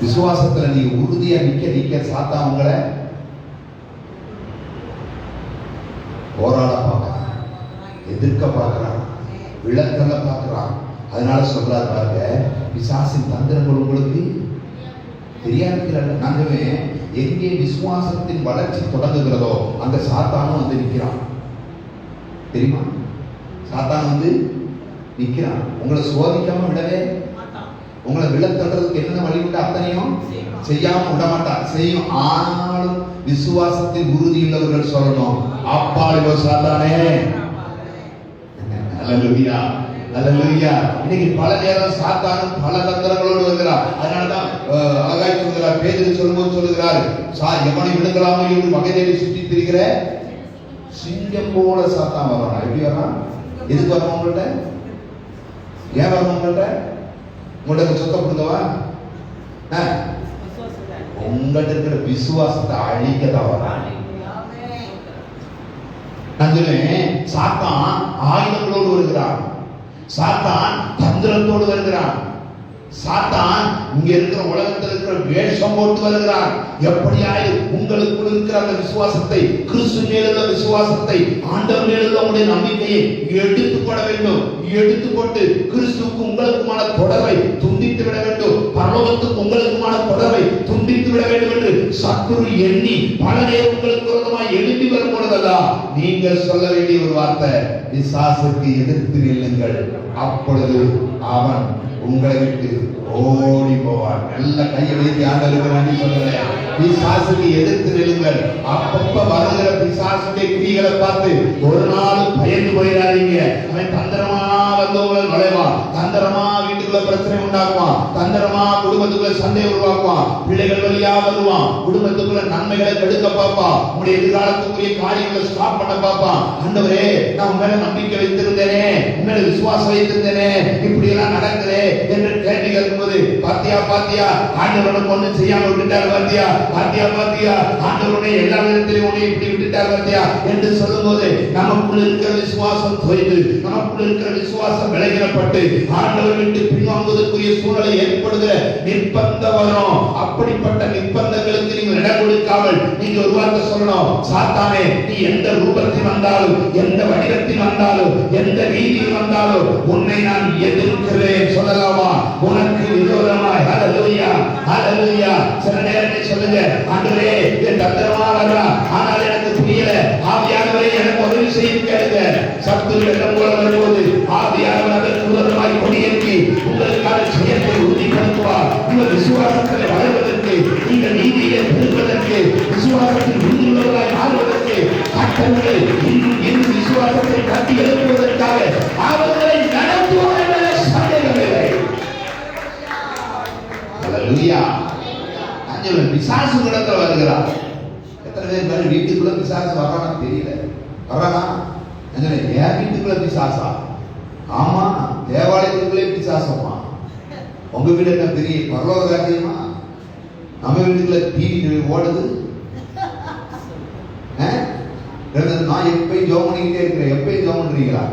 விசுவாசத்துல நீங்க உறுதியா நிக்க சாத்தான் உங்களை போராட பார்க்கிறான், எதிர்க்க பார்க்கிறான், விளக்கங்க பார்க்கிறான். அதனால சொல்றாரு பாருங்க, பிசாசின் தந்திரங்கள் உங்களுக்கு தெரியாதுங்கிறாங்க. நாங்கவே எங்கே விசுவாசத்தின் வளர்ச்சி தொடங்குகிறதோ அந்த சாத்தானும் வந்து நிற்கிறான். தெரியுமா? சாத்தான் வந்து நிற்கிறான். உங்களை சோதிக்காம விடவே, உங்களை விளக்குறதுக்கு என்னென்ன வழி உண்டு அத்தனையும் செய்யாம விட மாட்டான், செய்யும். ஆனாலும் விசுவாசத்தில் உறுதி உள்ளவர்கள் சொல்லணும், அப்பாலிவோ சாத்தானே. அல்லேலூயா, அல்லேலூயா. இன்னைக்கு பல நேரம் சாத்தானும் பல தந்திரங்களோடு வருகிறார். அதனாலதான் அழகாய் சொல்கிறார், பேதுரு சொல்லும்போது சொல்லுகிறார், எவனை விழுங்கலாமோ என்று வகை தேடி சுற்றி திரிகிற சிங்கம் போல சாத்தான் வரான். எப்படி வரான்? எதுக்கு வரணும் உங்கள்கிட்ட? ஏன் வரணும் உங்கள்கிட்ட? உங்கள்கிட்ட சொத்தை கொடுத்தவா? உங்கள்கிட்ட இருக்கிற விசுவாசத்தை அழிக்கதான் வரான். சாத்தான் ஆயுதங்களோடு வருகிறான், சாத்தான் தந்திரத்தோடு வருகிறான், சாத்தான் இங்க இருக்கிற உலகத்தில் இருக்கிற வேஷம் போட்டு வருகிறான். எப்படியாய் உங்களுக்குள் இருக்கிற அந்த விசுவாசத்தை, கிறிஸ்து மேலுள்ள விசுவாசத்தை, ஆண்டவர் மேலுள்ள உங்களுடைய நம்பிக்கையை எடுத்துக்கொள்ள வேண்டும். எடுத்துக்கொண்டு கிறிஸ்துவுக்கு உங்களுக்குமான தொடர்பை துண்டித்து விட வேண்டும், பரலோகத்துக்கு உங்களுக்குமான தொடர்பை துண்டித்து விட வேண்டும் என்று சத்துரு எண்ணி பல நேரம் உங்களுக்கு விரோதமாய் எழுப்பி வரும் பொழுதெல்லாம் நீங்கள் சொல்ல வேண்டிய ஒரு வார்த்தை, பிசாசுக்கு எதிர்த்து நில்லுங்கள், அப்பொழுது அவன் உங்களை விட்டு ஓடி போவார். நல்ல கையை வைத்து ஆண்டவருக்கு சொல்றேன், பிசாசுக்கு எதிர்த்து நில்லுங்கள். அப்பப்ப வருகிற பிசாசுடைய கிரிகளை பார்த்து ஒரு நாளும் பயந்து போயிடாதீங்க. அவன் தந்திரமா வந்து உங்களை நுழைவான், தந்திரமா வீட்டுக்குள்ள பிரச்சனை உண்டாக்குவான், தந்திரமா குடும்பத்துக்குள்ள சண்டை உருவாக்குவான், பிள்ளைகள் வழியா வருவான், குடும்பத்துக்குள்ள நன்மைகளை கெடுக்க பார்ப்பான், உங்களுடைய எதிர்காலத்துக்குரிய காரியங்களை ஸ்டாப் பண்ண பார்ப்பான். ஆண்டவரே, நான் உங்க மேல நம்பிக்கை வைத்திருந்தேனே, உங்க விசுவாசம் வைத்திருந்தேனே, இப்படி எல்லாம் நடக்குது என்று கேள்வி கேட்கும்போது, பாத்தியா பாத்தியா ஆண்டவனுக்கு ஒண்ணு செய்யாம விட்டுட்டார், பாத்தியா பாத்தியா பாத்தியா ஆண்டவனை எல்லா விதத்திலும் உன்னை இப்படி விட்டுட்டார் பாத்தியா என்று சொல்லும்போது நமக்குள்ள இருக்கிற விசுவாசம் தொய்ந்து, நமக்குள்ள இருக்கிற விசுவாசம் விலகிடப்பட்டு ஆண்டவர் விட்டு பின்வாங்குவதற்குரிய சூழலை ஏற்படுகிற நிர்பந்தம் வரும். அப்படிப்பட்ட நிர்பந்தங்களுக்கு நீங்கள் இடம் கொடுக்காமல் நீங்க ஒரு வார்த்தை சொல்லணும், சாத்தானே, நீ எந்த ரூபத்தில் வந்தாலும், எந்த வடிவத்தில் வந்தாலும், எந்த ரீதியில் வந்தாலும் உன்னை நான் எதிர்க்கிறேன் சொல்லலாமா? உனக்கு விரோதமாய், ஹல்லேலூயா, அல்லேலூயா. சில நேரத்தில் சொல்லுங்க, ஆண்டவரே இது தந்திரமா வரா, ஆனால் எனக்கு புரியல, ஆவியானவரே எனக்கு உதவி செய்து கேளுங்க. சத்துரு வெள்ளம் போல வரும்போது ஆவியானவர் அதற்கு விரோதமாய் கொடியேற்றி உங்களுக்கான ஜெயத்தை உறுதிப்படுத்துவார். உங்கள் விசுவாசத்தை வளர்வதற்கு, நீங்கள் நீதியை பெறுவதற்கு, விசுவாசத்தில் உறுதியுள்ளவர்களாய் மாறுவதற்கு, கர்த்தர் இன்னும் விசுவாசத்தை கட்டி எழுப்புவதற்காக அவர்களை நடத்துவார் என்ற சந்தேகமில்லை. அல்லேலூயா. அஞ்சு பிசாசு இடத்துல வருகிறார். எத்தனை பேர் வீட்டுக்குள்ள பிசாசு வர்றான்னு தெரியல. வர்றானா? என் வீட்டுக்குள்ள பிசாசா? ஆமா, தேவாலயத்துக்குள்ளே பிசாசமா. உங்க வீடு என்ன பெரிய பரலோக ராஜ்யமா? நம்ம வீட்டுக்குள்ள டிவி ஓடுது. நான் எப்பயும் ஜோம் பண்ணிக்கிட்டே இருக்கிறேன். எப்பயும் ஜோம் பண்றீங்களா?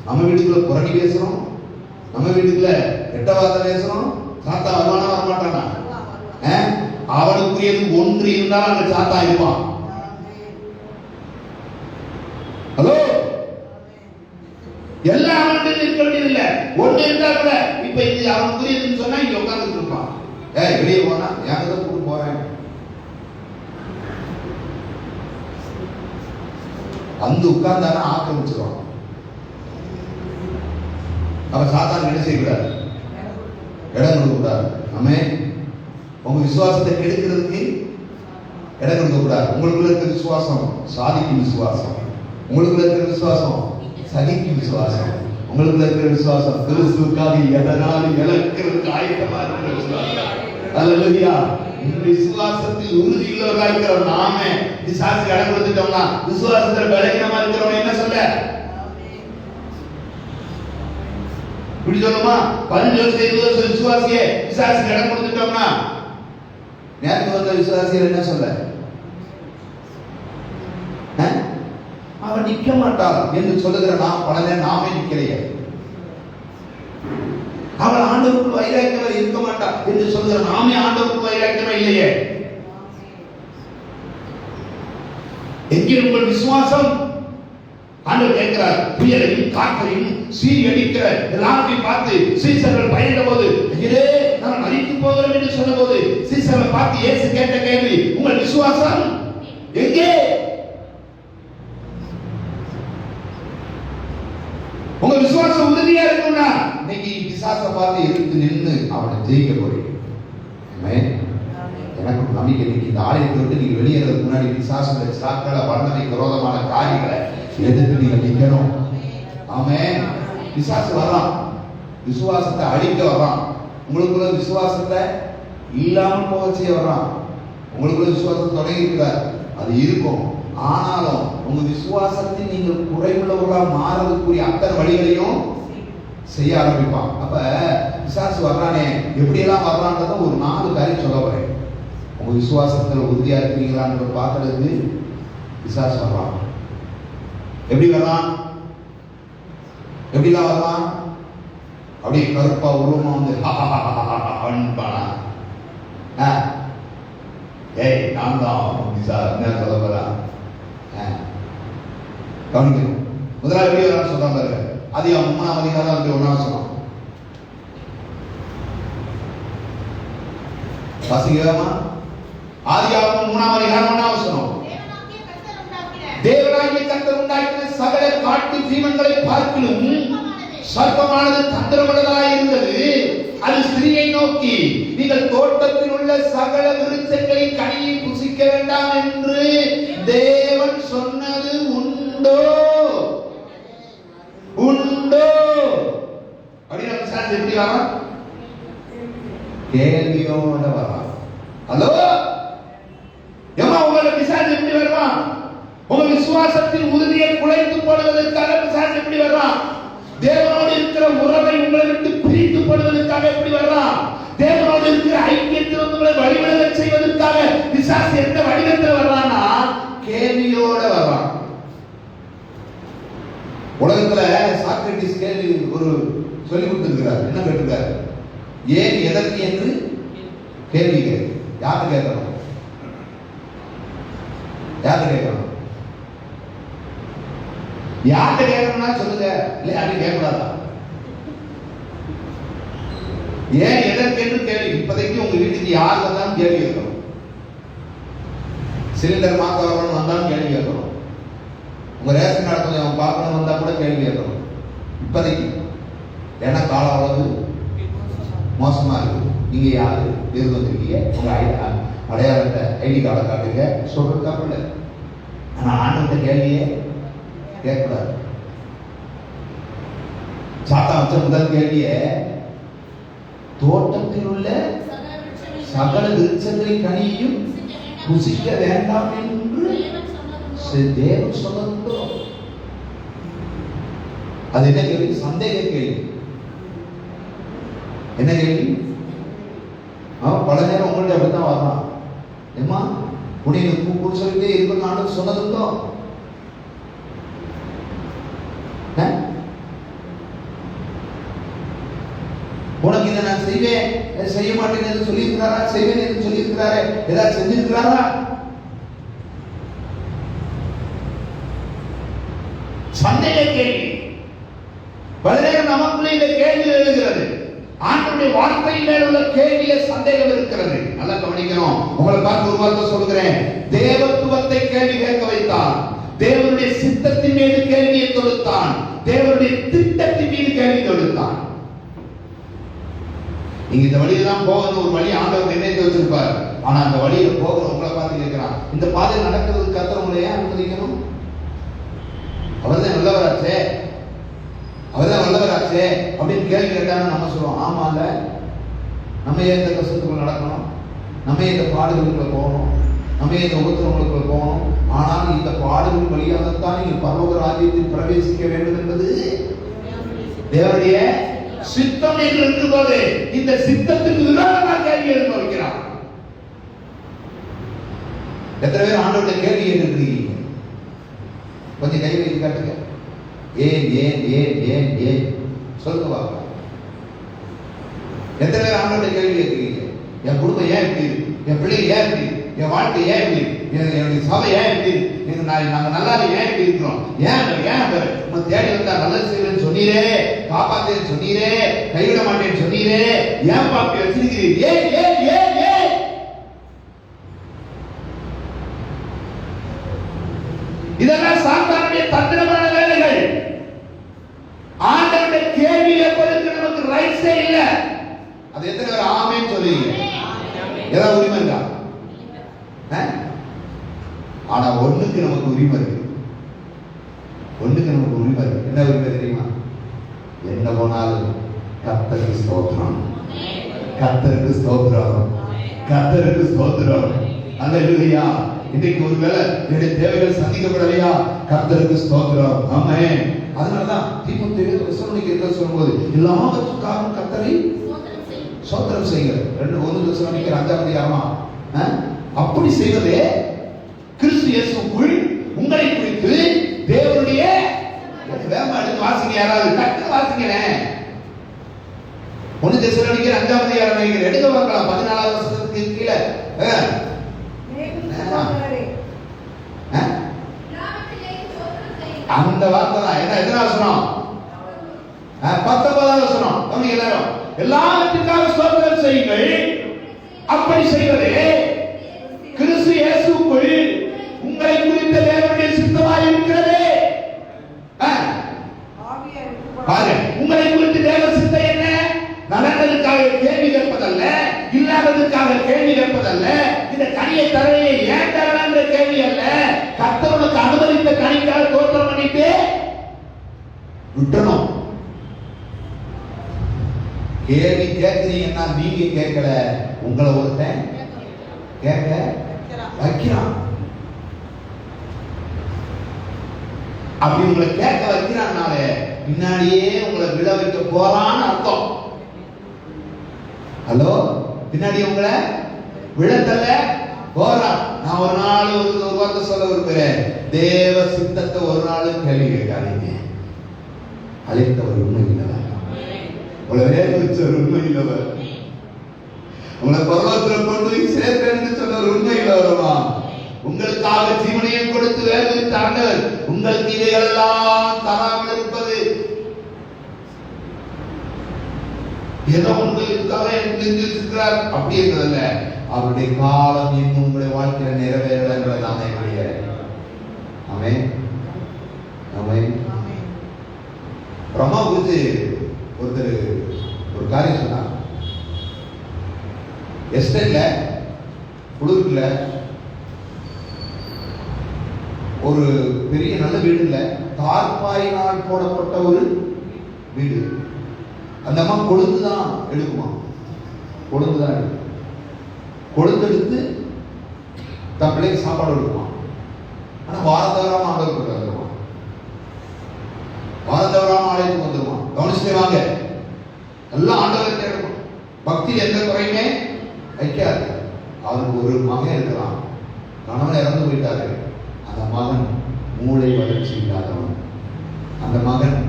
நம்ம வீட்டுக்குள்ள புரணி பேசுறோம், நம்ம வீட்டுக்குள்ள கெட்ட வார்த்தை பேசுறோம். சாத்தா வருவானா வரமாட்டானா? அவனுக்குரியது ஒன்று இருந்தாலும் அந்த சாத்தா இருப்பான். ஹலோ, எல்லா அவன்கிட்ட இருக்க வேண்டியது இல்ல. ஒண்ணு இருந்தா கூட இப்ப இது அவனுக்குரியதுன்னு சொன்னா இங்க உட்கார்ந்துட்டு இருப்பான். வெளியே போனா என் கூட்டு போறேன், வந்து உட்கார்ந்தானா ஆக்கிரமிச்சிருவான். அவன் சாத்தானுக்கு என்ன செய்யக்கூடாது? இடம் கொடுக்க கூடாது. ஆமே, உங்க விசுவாசத்தை கெடுக்கிறதுக்கு இடம் கொடுக்க கூடாது. உங்களுக்குள்ள இருக்கிற விசுவாசம் சாதிக்கும் விசுவாசம், உங்களுக்குள்ள இருக்கிற விசுவாசம் சகிக்கும் விசுவாசம், உங்களுக்குள்ள இருக்கிற விசுவாசம் கிறிஸ்துவுக்காக எதனாலும் இழக்கிறதுக்கு ஆயத்தமா இருக்கிற விசுவாசம். அல்லேலூயா. இந்த விசுவாசத்தில் உறுதியுள்ளவர்களாக இருக்கிற நாமே பிசாசுக்கு இடம் கொடுத்துட்டோம்னா, விசுவாசத்தில் பலகீனமா இருக்கிறவங்க என்ன சொல்ல? இப்படி சொல்லுமா? 15 வருஷம் 20 வருஷம் விசுவாசியே பிசாசுக்கு இடம் கொடுத்துட்டோம்னா, நேற்று வந்த விசுவாசியர் என்ன சொல்ல? அவன் நிக்க மாட்டாள் என்று சொல்லுகிற நாம் பல நேரம் நாமே நிக்கலையே. அவள் ஆண்டவருக்கு வைராக்கியமா இருக்க மாட்டாள் என்று சொல்லுகிற நாமே ஆண்டவருக்கு வைராக்கியமா இல்லையே. எங்கே உங்கள் விசுவாசம்? ஆண்டவர் கேட்கிறார். புயலையும் காற்றையும் சீறி அடிக்கிற எல்லாத்தையும் பார்த்து சீசர்கள் பயந்த போது, இதே நான் மரித்து போகிறோம் என்று சொன்ன போது சீசர்கள் பார்த்து இயேசு கேட்ட கேள்வி, உங்கள் விசுவாசம் எங்கே? உங்க விசுவாசம் உறுதியா இருக்கும்னா இன்னைக்கு பிசாசை பார்த்து எதிர்த்து நின்று அவனை ஜெயிக்க போறீங்க. எனக்கு நம்பிக்கை. இன்னைக்கு இந்த ஆலயத்தை விட்டு நீங்க வெளியேறதுக்கு முன்னாடி பிசாசுடைய சாக்களை வர்ணனைக்கு விரோதமான காரியங்களை எதிர்த்து நீங்க நிக்கணும். ஆமென். பிசாசு வர்றான், விசுவாசத்தை அழிக்க வர்றான், உங்களுக்குள்ள விசுவாசத்தை இல்லாம போக செய்ய வர்றான். உங்களுக்குள்ள விசுவாசம் தொடங்கி இருக்கிறார், அது இருக்கும். ஆனாலும் உங்க விசுவாசத்தை நீங்கள் குறைவுள்ளவர்களா மாறதுக்குரிய அத்தனை வழிகளையும் செய்ய ஆரம்பிப்பான். அப்ப பிசாசு வர்றானே, எப்படி எல்லாம் வர்றான்றத ஒரு 4 காரியம் சொல்ல போறேன். உங்க விசுவாசத்துல உறுதியா இருக்கிறீங்களான்னு பார்க்கறதுக்கு பிசாசு வர்றான். எப்படி வர்றான்? எப்படிலாம் வர்றான்? அப்படியே கருப்பா உருவமா வந்து அனுப்பானா? ஏய் நான் தான் என்ன சொல்ல போறான்? கவனிக்கணும். முதலாவது எப்படி வரான்னு சொல்றான் பாருங்க. அதிகாரம் 3ஆம் அதிகாரம் 1ஆம் வசனம் வாசிக்கலாமா? ஆதியாகமம் 3ஆம் அதிகாரம் 1ஆம் வசனம். தேவனாகிய கர்த்தர் உண்டாக்கின சகல காட்டு ஜீவன்களை பார்க்கிலும் சர்ப்பமானது தந்திரமுள்ளதாய் இருந்தது. அது ஸ்திரியை நோக்கி, நீங்கள் தோட்டத்தில் உள்ள சகல விருட்சங்களின் கனியை புசிக்க வேண்டாம் என்று தேவன் சொன்னது உண்டோ உண்டோ? அப்படின்னு பிசாசு எப்படி வரான்? கேள்வியோட வரான். ஹலோ, ஏமா உங்களோட பிசாசு எப்படி வருவான்? உங்க விசுவாசத்தின் உறுதியை குலைத்து போடுவதற்காக பிசாசு எப்படி வர்றான்? தேவனோடு இருக்கிற உறவை உங்களை விட்டு பிரித்து போடுவதற்காக எப்படி வர்றான்? தேவனோடு இருக்கிற ஐக்கியத்தில் உங்களை வழிவிலக செய்வதற்காக பிசாசு எந்த வடிவத்தில் வர்றான்னா கேள்வியோட வர்றான். உலகத்துல சாக்ரட்டிஸ் கேள்வி ஒரு சொல்லி கொடுத்திருக்கிறார். என்ன கேட்டிருக்காரு? ஏன் எதற்கு என்று கேள்வி கேட்கு. யாரு கேட்கணும்? யாரு கேட்கணும்? யார்கிட்ட கேட்கணும்னா சொல்லுங்க. இல்லை யாரும் கேட்கக்கூடாதா? ஏன் எதற்கு என்று கேள்வி. இப்போதைக்கு உங்க வீட்டுக்கு வீட்டுக்கு யார் வந்தாலும் கேள்வி கேட்கணும். சிலிண்டர் மாத்த வரணும் வந்தாலும் கேள்வி கேட்கணும். உங்க ரேஷன் கார்டு கொஞ்சம் பார்க்கணும் வந்தா கூட கேள்வி கேட்கணும். இப்போதைக்கு ஏன்னா கால அளவு மோசமா இருக்கு. நீங்க யாரு, எது வந்திருக்கீங்க, உங்க அடையாளத்தை ஐடி கார்டை காட்டுங்க சொல்றது தப்பு இல்லை. ஆனா ஆண்டவர்கிட்ட கேள்வியே கேட்கக்கூடாது. சாத்தா வச்ச முதல் கேள்விய தோட்டத்தில் உள்ள சகல விருட்சங்களின் கனியையும் புசிக்க வேண்டாம் என்று தேவன் சொல்லுகிறோம். அது என்ன கேள்வி? சந்தேக கேள்வி. என்ன கேள்வி? பல நேரம் உங்கள்ட்ட அப்படித்தான் வரலாம். ஏமா புனித கூப்பிட்டு சொல்லிட்டே இருக்கணும் ஆண்டு சொன்னதுண்டோ? உனக்கு இதை நான் செய்வேன் செய்ய மாட்டேன் என்று சொல்லி இருக்கிறாரா? செய்வேன் என்று சொல்லி இருக்கிறாரே, ஏதாவது செஞ்சிருக்கிறாரா? சந்தேக கேள்வி. பல நேரம் நமக்குள்ளே இந்த கேள்வி எழுகிறது. ஆண்டவருடைய வார்த்தையின் மேல் உள்ள கேள்வியில சந்தேகம் இருக்கிறது. நல்லா கவனிக்கணும். உங்களை பார்த்து ஒரு வார்த்தை சொல்கிறேன். தேவத்துவத்தை கேள்வி கேட்க வைத்தான். தேவனுடைய சித்தத்தின் மீது கேள்வியை தொடுத்தான். தேவனுடைய திட்டத்தின் மீது கேள்வி தொடுத்தான். நீங்க இந்த வழியெல்லாம் போகணும், ஒரு வழி ஆண்டவர் நிர்ணயித்து வச்சிருப்பார். ஆனா அந்த வழியில போகிற உங்களை பார்த்து கேட்கிறான், இந்த பாதையில் நடக்கிறதுக்கு கர்த்தர் உங்களை ஏன் அனுமதிக்கணும்? அவர்தான் நல்லவராச்சே, அவர்தான் வல்லவராச்சே அப்படின்னு கேள்வி கேட்டான்னு நம்ம சொல்லுவோம். ஆமா இல்ல, நம்ம ஏன் இந்த கஷ்டத்துக்குள்ள நடக்கணும், நம்ம ஏன் இந்த பாடுகளுக்குள்ள போகணும், நம்ம ஏன் இந்த உபத்திரங்களுக்குள்ள போகணும்? ஆனால் இந்த பாடுகள் வழியாகத்தான் நீங்கள் பரலோக ராஜ்யத்தில் பிரவேசிக்க வேண்டும் என்பது தேவனுடைய சித்தம் என்று இருக்கும்போது இந்த சித்தத்துக்கு விரோதமாக கேள்வி எழுப்ப வைக்கிறார். எத்தனை பேர் ஆண்டவருடைய கேள்வி கேட்டுருக்கீங்க? கொஞ்சம் கை வைத்து காட்டுங்க. ஏன் ஏன் ஏன் ஏன் ஏன் சொல்லுங்க பாப்பா. எத்தனை பேர் ஆண்டவருடைய கேள்வி கேட்கிறீங்க? என் குடும்பம் ஏன் இப்படி, என் பிள்ளை ஏன் இப்படி, என் வாழ்க்கை ஏன் இப்படி, என்னுடைய சபை ஏன் இப்படி, நாங்க நல்லா ஏன் இப்படி இருக்கிறோம், ஏன் ஏன் நம்ம தேடி வந்தா நல்லது செய்வேன்னு சொன்னீரே, காப்பாத்தேன்னு சொன்னீரே, கைவிட மாட்டேன்னு சொன்னீரே, ஏன் பாப்பி வச்சிருக்கிறீர்? ஏன் ஏன் ஏன் ஏன்? இதெல்லாம் சாத்தானுடைய தந்திரமான வேலைகள். ஆண்டவருடைய கேள்வி கேட்பதற்கு நமக்கு ரைட்ஸே இல்லை. அது எத்தனை பேர் ஆமென் சொல்லுவீங்க? ஏதாவது உரிமை இருக்கா? ஆனா ஒண்ணுக்கு நமக்கு உரிமை இருக்கு. ஒண்ணுக்கு நமக்கு உரிமை இருக்கு. என்ன உரிமை தெரியுமா? என்ன போனாலும் கர்த்தருக்கு ஸ்தோத்திரம், கர்த்தருக்கு ஸ்தோத்திரம், கர்த்தருக்கு ஸ்தோத்திரம். அல்லேலூயா. இன்னைக்கு ஒருவேளை என்னுடைய தேவைகள் சந்திக்கப்படலையா? கர்த்தருக்கு ஸ்தோத்திரம். ஆமென். அதனாலதான் தீமோத்தேயு தெசலோனிக்கேயர் சொல்லும்போது எல்லாவற்றுக்காகவும் கர்த்தரை ஸ்தோத்திரம் செய்யுங்க. 1 தெசலோனிக்கேயர் 5ஆம் அதிகாரமா அப்படி செய்வதே கிறிஸ்து இயேசுவுக்குள் உங்களை குறித்து தேவனுடைய வேகமா எடுத்து வாசிங்க. யாராவது டக்கு வாசிக்கிறேன். 1 தெசலோனிக்கேயர் 5ஆம் அதிகாரம் எடுக்க பார்க்கலாம். 14ஆவது வசனத்துக்கு கீழே அந்த வார்த்தை தான். என்ன எத்தனை வசனம்? 19ஆவது வசனம். கவனிங்க எல்லாரும். எல்லாவற்றுக்காக ஸ்தோத்திரம் செய்யுங்கள். அப்படி செய்வதே கிறிஸ்து இயேசுவுக்குள் உங்களை குறித்த தேவனுடைய சித்தமாய் இருக்கிறது. பாருங்க, உங்களை குறித்து தேவ சித்தம் என்ன? நடந்ததுக்காக கேள்வி கேட்பதல்ல, இல்லாததுக்காக கேள்வி கேட்பதல்ல, இந்த கனியை தரையை ஏன் தரலான்ற கேள்வி அல்ல. கர்த்தருக்கு அனுமதித்த கனிக்காக தோற்றம் பண்ணிட்டு விட்டணும். கேள்வி கேட்கிறீங்கன்னா நீங்க கேட்கல, உங்களை ஒருத்தன் கேட்க வைக்கிறான். அப்படி உங்களை கேட்க வைக்கிறான்னால பின்னாடியே உங்களை விழ வைக்க போறான்னு அர்த்தம். ஹலோ, பின்னாடி உங்களை விழத்தல்ல போறான். நான் ஒரு நாள் ஒரு வார்த்தை சொல்ல விரும்புகிறேன். தேவ சித்தத்தை ஒரு நாளும் கேள்வி கேட்காதீங்க. அழைத்தவர் உண்மை இல்லவர், உங்களை வேறு உண்மை இல்லவர், உங்களை பரலோகத்தில் கொண்டு போய் சேர்ப்பேன்னு சொன்ன ஒரு உண்மை இல்லவரமா? உங்களுக்காக ஜீவனையும் கொடுத்து வேறு தரங்கள் உங்களுக்கு இதையெல்லாம் தராமல் இருப்பது ஏதோ உங்களுக்காக இருக்கிறார் அப்படி இருக்கிறதில்ல. அவருடைய காலம் இன்னும் உங்களுடைய வாழ்க்கையில நிறைவேறதுதான் என்னுடைய. ஆமென் ஆமென். பிரம்மா குறித்து ஒருத்தர் ஒரு காரியம் சொன்னார். எஸ்டேட்ல குளிர்ல ஒரு பெரிய நல்ல வீடு இல்ல, தார்பாயினால் போடப்பட்ட ஒரு வீடு. அந்த அம்மா கொழுந்துதான் எடுக்குமா, கொழுந்துதான் எடுக்கும். கொழுந்தெடுத்து தன் பிள்ளைக்கு சாப்பாடு கொடுக்குமா. ஆனா வாரந்தவராம ஆண்டவருக்கு வந்துருமா, வாரந்தவராம ஆலயத்துக்கு வந்துருமா. கவனிச்சுட்டே வாங்க, எல்லாம் ஆண்டவரை தேடணும். பக்தி எந்த குறையுமே வைக்காது. அவருக்கு ஒரு மகன் இருக்கலாம், கணவன் இறந்து போயிட்டாரு. அந்த மகன் மூளை வளர்ச்சி இல்லாதவன், அந்த மகன்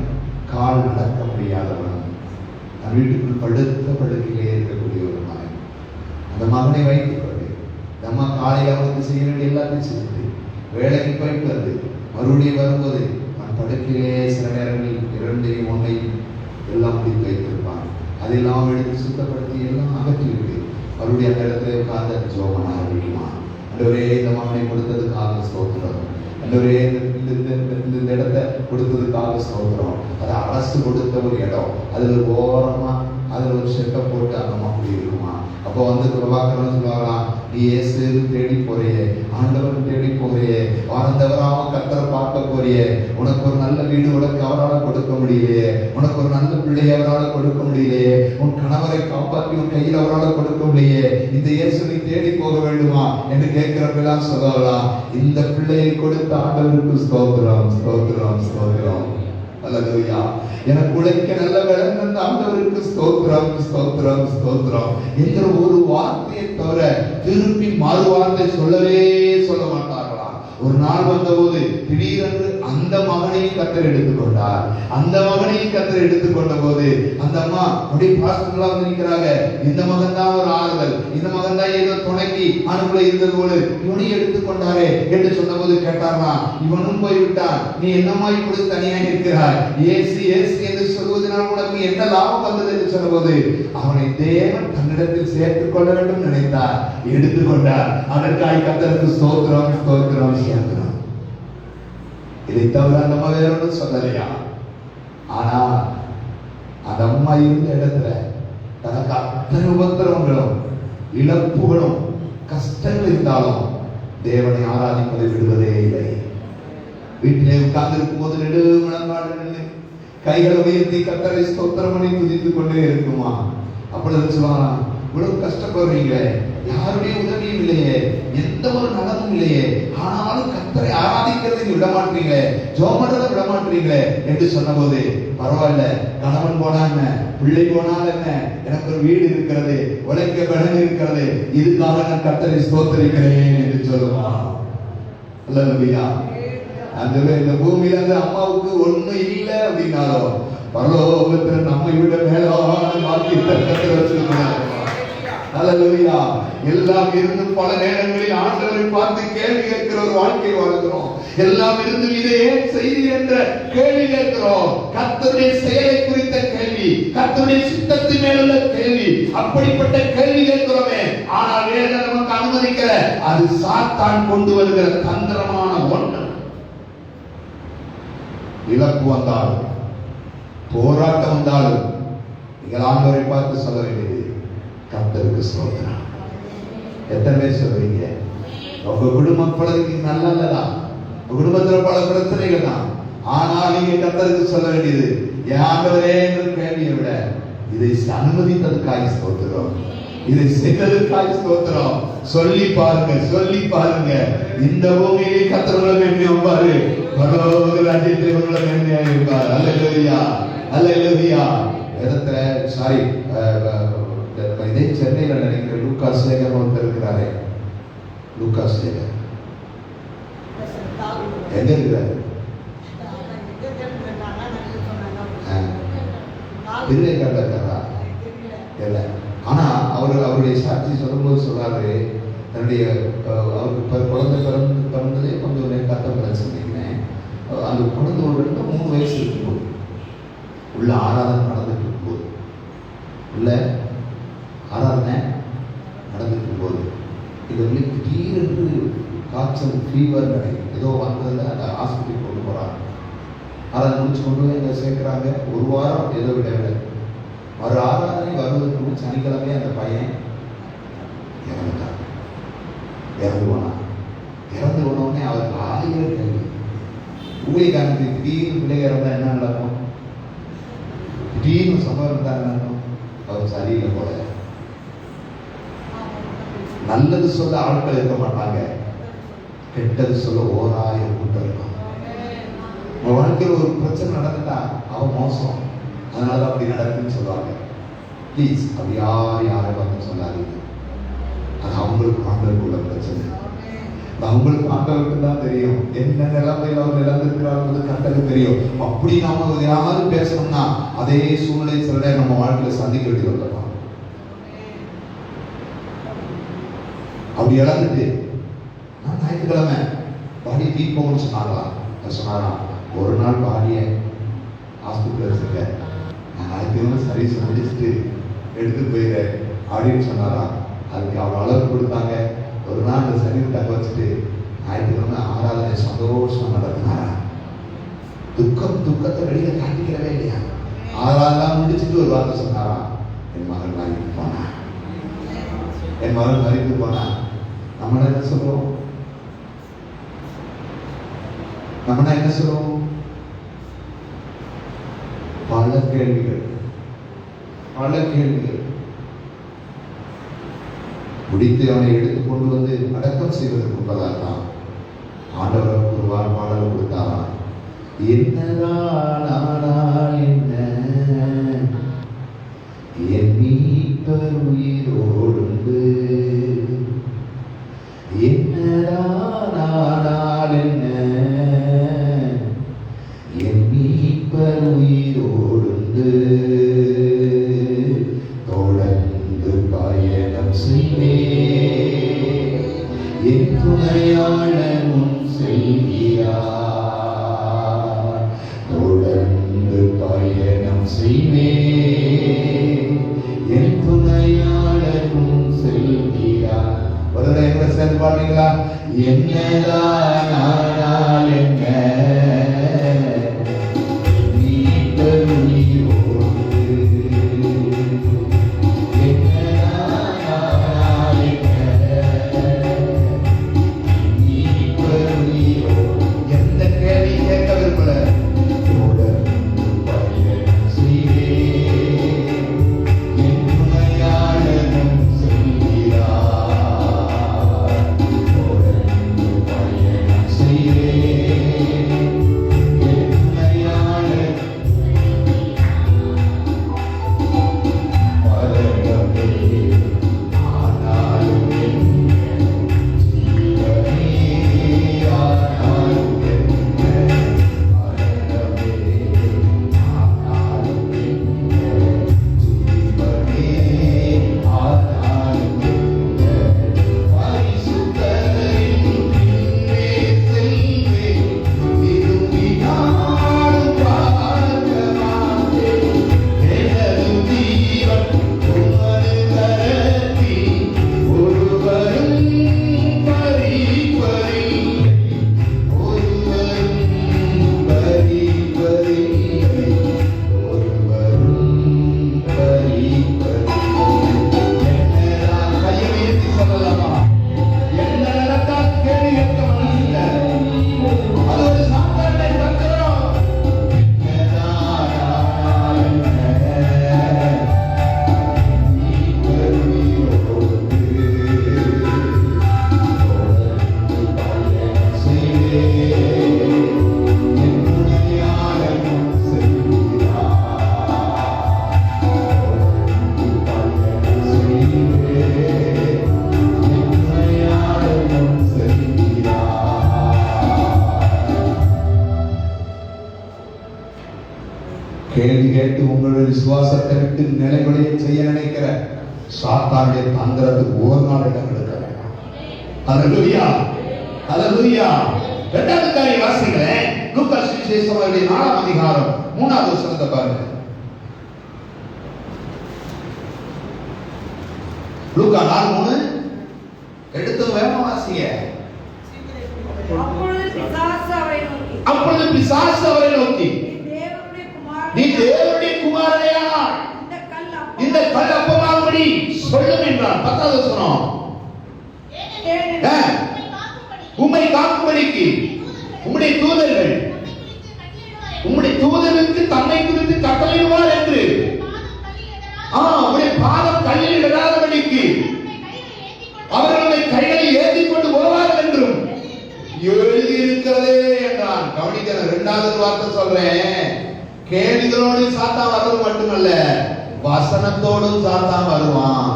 கால் நடக்க முடியாதவன், அந்த வீட்டுக்குள் படுத்த படுக்கையிலே இருக்கக்கூடிய ஒரு மகன். அந்த மகனை வைத்துக் கொண்டு நம்ம காலையில் அவனுக்கு செய்ய வேண்டிய எல்லாத்தையும் செய்து வேலைக்கு போயிட்டு வந்து மறுபடியும் வரும்போது அவன் படுக்கையிலே சில நேரங்களில் 2 1 எல்லாம் முடித்து வைத்திருப்பான். அதெல்லாம் எடுத்து சுத்தப்படுத்தி எல்லாம் அகற்றிவிட்டு அவருடைய அந்த இடத்துல உட்கார்ந்து ஜோமன ஆரம்பிக்குமா. அண்டவரே, இந்த மகனை கொடுத்ததுக்காக ஸ்தோத்திரம். அண்டவரே, இந்த இடத்தை கொடுத்ததுக்காக ஸ்தோத்திரம். அது அரசு கொடுத்த ஒரு இடம், அதுல ஓரமா அதுல ஒரு ஷெட்டை போட்டு அந்த அப்படி இருக்குமா. அப்போ வந்து பிரபாகரன் சொல்லுவாங்களாம், நீ இயேசு தேடி போறியே, ஆண்டவன் தேடி போறியே, வாழ்ந்தவராம கர்த்தரை பார்க்க போறியே, உனக்கு ஒரு நல்ல வீடு உனக்கு அவரால் கொடுக்க முடியலையே, உனக்கு ஒரு நல்ல பிள்ளையை அவரால் கொடுக்க முடியலையே, உன் கணவரை காப்பாற்றி உன் கையில் அவரால் கொடுக்க முடியலையே, இந்த இயேசு நீ தேடி போக வேண்டுமா என்று கேட்கிறப்பெல்லாம் சொல்லலாம், இந்த பிள்ளையை கொடுத்த ஆண்டவருக்கு ஸ்தோத்திரம் ஸ்தோத்திரம் ஸ்தோத்திரம். அல்லேலூயா. எனக்கு உழைக்க நல்ல வேலை ஆண்டவருக்கு ஸ்தோத்திரம் ஸ்தோத்திரம் ஸ்தோத்திரம் என்கிற ஒரு வார்த்தையை தவிர திருப்பி மறு வார்த்தை சொல்லவே சொல்ல மாட்டார்களா. ஒரு நாள் வந்தபோது திடீரென்று அந்த மகனையும் கர்த்தர் எடுத்துக்கொண்டார். அந்த மகனையும் கர்த்தர் எடுத்துக்கொண்ட போது அந்த அம்மா அப்படியே பாஸ்டர்களா வந்து நிற்கிறாங்க. இந்த மகன் தான் ஒரு ஆறுதல், இந்த மகன் தான் ஏதோ துணைக்கு அனுப்புல இருந்தது போல இவனையும் எடுத்துக்கொண்டாரே என்று சொன்ன போது கேட்டாரா, இவனும் போய்விட்டான், நீ என்னம்மா இப்படி தனியாக இருக்கிறாய், ஏசு ஏசு என்று சொல்வதனால் உனக்கு என்ன லாபம் வந்தது என்று சொன்ன போது அவனை தேவன் தன்னிடத்தில் சேர்த்துக் கொள்ள வேண்டும் நினைத்தார், எடுத்துக்கொண்டார். அதற்காக கர்த்தருக்கு ஸ்தோத்திரம் ஸ்தோத்திரம் ஸ்தோத்திரம். இதை தவிர அந்த அம்மா வேற ஒன்றும் சொல்லலையா. ஆனா அந்த அம்மா இருந்த இடத்துல தனக்கு அத்தனை உபத்திரவங்களும் இழப்புகளும் கஷ்டங்கள் இருந்தாலும் தேவனை ஆராதிப்பதை விடுவதே இல்லை. வீட்டிலே உட்கார்ந்து இருக்கும் போது நெடுமணங்காடு நின்று கைகளை உயர்த்தி கர்த்தரை ஸ்தோத்திரம் பண்ணி துதித்துக் கொண்டே இருக்குமா. அப்பொழுது சொல்லுவாங்க, இவ்வளவு கஷ்டப்படுறீங்களே, யாருடைய உதவியும் இல்லையே, எந்த ஒரு நலமும் இல்லையே, ஆனாலும் கர்த்தரை ஆராதிக்கிறதை விட மாட்டீங்களே, ஜோமனதை விட மாட்டீங்களே என்று சொன்ன போது, பரவாயில்ல, கணவன் போனா என்ன, பிள்ளை போனால் என்ன, எனக்கு ஒரு வீடு இருக்கிறது, உழைக்க பலன் இருக்கிறது, இதுக்காக நான் கர்த்தரை ஸ்தோத்திரிக்கிறேன் என்று சொல்லுவான். அல்லேலூயா. அந்த இந்த பூமியில அந்த அம்மாவுக்கு ஒண்ணும் இல்லை அப்படின்னாலும் பரலோகத்துல நம்மை விட மேலான பாக்கியத்தை கர்த்தர் வச்சிருக்கிறார். அல்லேலூயா. எல்லாம் இருந்து பல நேரங்களில் ஆண்டவரை பார்த்து கேள்வி கேட்கிற ஒரு வாழ்க்கை வாழ்கிறோம். எல்லாம் இருந்து இதை ஏன் செய்தி என்ற கேள்வி கேட்கிறோம். கர்த்தருடைய செயலை குறித்த கேள்வி, கர்த்தருடைய சித்தத்தின் மேலுள்ள கேள்வி, அப்படிப்பட்ட கேள்வி கேட்கிறோமே. ஆனால் வேதம் நமக்கு அனுமதிக்கிற அது சாத்தான் கொண்டு வருகிற தந்திரமான ஒன்று. இழப்பு வந்தாலும் போராட்டம் வந்தாலும் நீங்கள் ஆண்டவரை பார்த்து சொல்ல வேண்டியது கர்த்தருக்கு ஸ்தோத்திரம். எத்தனை பேர் சொல்றீங்க? உங்க குடும்பம் பலருக்கு நல்லா இல்லதா, உங்க குடும்பத்துல பல பிரச்சனைகள் தான், ஆனால் நீங்க கர்த்தருக்கு சொல்ல வேண்டியது என் ஆண்டவரே என்ற கேள்வியை விட இதை அனுமதித்ததுக்காக ஸ்தோத்திரம், இதை செய்ததுக்காக ஸ்தோத்திரம். சொல்லி பாருங்க, சொல்லி பாருங்க. இந்த பூமியிலே கர்த்தருள்ள மேன்மையாவாரு, பரலோக ராஜ்யத்திலே உள்ள மேன்மையாக இருப்பார். அல்லேலூயா அல்லேலூயா. இடத்துல சாரி இதே சென்னையில நினைக்கிற லூகாஸ் சேகர் ஒருத்தர் இருக்கிறாரே, லூகாஸ் சேகர் எங்க இருக்கிறாரு? திருவேற்காடுல இருக்காரா? இல்ல. ஆனா அவருடைய சாட்சி சொல்லும்போது சொல்றாரு, தன்னுடைய அவருக்கு குழந்தை பிறந்ததே கொஞ்சம் கத்தப்பட சொன்னீங்கன்னு, அந்த குழந்தை ஒரு 2-3 வயசு இருக்கும்போது உள்ள ஆராதனை நடந்துட்டு இருக்கும்போது உள்ள ஆராதனை நடந்துருக்கும் போது இந்த திடீரென்று காய்ச்சல் ஃபீவர் ஏதோ வந்ததில் அந்த ஹாஸ்பிட்டலுக்கு கொண்டு போகிறாங்க. ஆராதனை முடிச்சு கொண்டு போய் அங்கே சேர்க்குறாங்க. ஒரு வாரம் ஏதோ விடவில்லை. ஒரு ஆராதனை வருவதற்கு சனிக்கிழமை அந்த பையன் இறந்துட்டான். இறந்து போனோடனே அவருக்கு 1000 கேள்வி. ஊழியக்காரனுக்கு திடீர்னு பிள்ளை இறந்தா என்ன நடக்கும்? திடீர்னு சம்பவம் இருந்தா என்ன நடக்கும்? அவர் சரியில்லை போல. நல்லது சொல்ல ஆட்கள் இருக்க மாட்டாங்க, கெட்டது சொல்ல 1000 கூட்டம் இருக்கும். உங்க வாழ்க்கையில் ஒரு பிரச்சனை நடந்துட்டா அவன் மோசம், அதனால அப்படி நடக்குன்னு சொல்லுவாங்க. ப்ளீஸ் அது யாரை பார்த்து சொல்லாதீங்க. அது அவங்களுக்கு ஆண்டவருக்கு உள்ள பிரச்சனை. அவங்களுக்கு ஆண்டவருக்கு தான் தெரியும் என்ன நிலைமையில் அவர் நிலந்திருக்கிறார்கள் கண்டது தெரியும். அப்படி நாம யாரும் பேசணும்னா அதே சூழ்நிலை சில நேரம் நம்ம வாழ்க்கையில சந்திக்க வேண்டியது வரலாம். அப்படி இழந்துட்டு நான் ஞாயிற்றுக்கிழமை பாடி தீர்ப்போம்னு சொன்னாராம். ஒரு நாள் பாடிய ஹாஸ்பிட்டல் வச்சிருக்கேன், நான் ஞாயிற்றுக்கிழமை சர்வீஸ் முடிச்சுட்டு எடுத்துட்டு போயிடுறேன் அப்படின்னு சொன்னாராம். அதுக்கு அவ்வளோ அளவு கொடுத்தாங்க. ஒரு நாள் அந்த சர்டிஃபிகேட் வச்சுட்டு ஞாயிற்றுக்கிழமை ஆராதனை சந்தோஷமா நடத்தினாரா. துக்கத்தை வெளியில காட்டிக்கிறவே இல்லையா. ஆராதனை முடிச்சுட்டு ஒரு வார்த்தை சொன்னாரா, என் மகன் மறித்து போனா. நம்ம என்ன சொல்றோம்? பல கேள்விகள் முடித்து அவனை எடுத்து கொண்டு வந்து அடக்கம் செய்வதற்கு முன்பதாக ஆண்டவர் ஒரு பாடல் கொடுத்தாராம். என்னதான் ஆனால் என்ன, என் மீட்பர் உயிரோடு. என்னதான் ஆனால் என்ன, என் மீட்பர் உயிரோடு. தொடர்ந்து பயணம் செய்வே, என் துணையாளர் முன் செல்கிறார். தொடர்ந்து பயணம் செய்வே, என் துணையாளர் முன் செல்கிறார். ஒரு எங்களை சேர்ந்து பாடுறீங்களா? என்னதான் ஆனால் என்ன, கேள்வி கேட்டு உங்களுடைய விசுவாசத்தை விட்டு நிலைகுலைய செய்ய நினைக்கிற சாத்தானுடைய தந்திரத்துக்கு ஒரு நாள் இடம் கொடுக்க வேண்டாம். ஹல்லேலூயா, ஹல்லேலூயா. இரண்டாவது காரியம் வாசிக்கிறேன். லூக்கா சுவிசேஷம் 4ஆம் அதிகாரம் 3வது வசனத்தை பாருங்க. லூக்கா 4:3 எடுத்து வேகமா வாசிங்க. அப்பொழுது பிசாசு அவரை நோக்கி நீ தேவனுடைய குமாரனையா இந்த கல் அப்பமாகும்படி சொல்லும் என்றார். 10வது வசனம். உம்மை காக்கும்படிக்கு உம்முடைய தூதர்களுக்கு தம்மை குறித்து கட்டளையிடுவார் என்று உம்முடைய பாதம் கல்லில் இடாதபடிக்கு அவர்களுடைய கைகளை ஏந்தி கொண்டு போவார்கள் என்றும் எழுதியிருக்கிறதே என்றான். கவனிக்கிறேன், 2வது வார்த்தை சொல்றேன். கேள்விகளோடு சாத்தான் வர்றது மட்டுமல்ல, வசனத்தோடும் சாத்தான் வருவான்.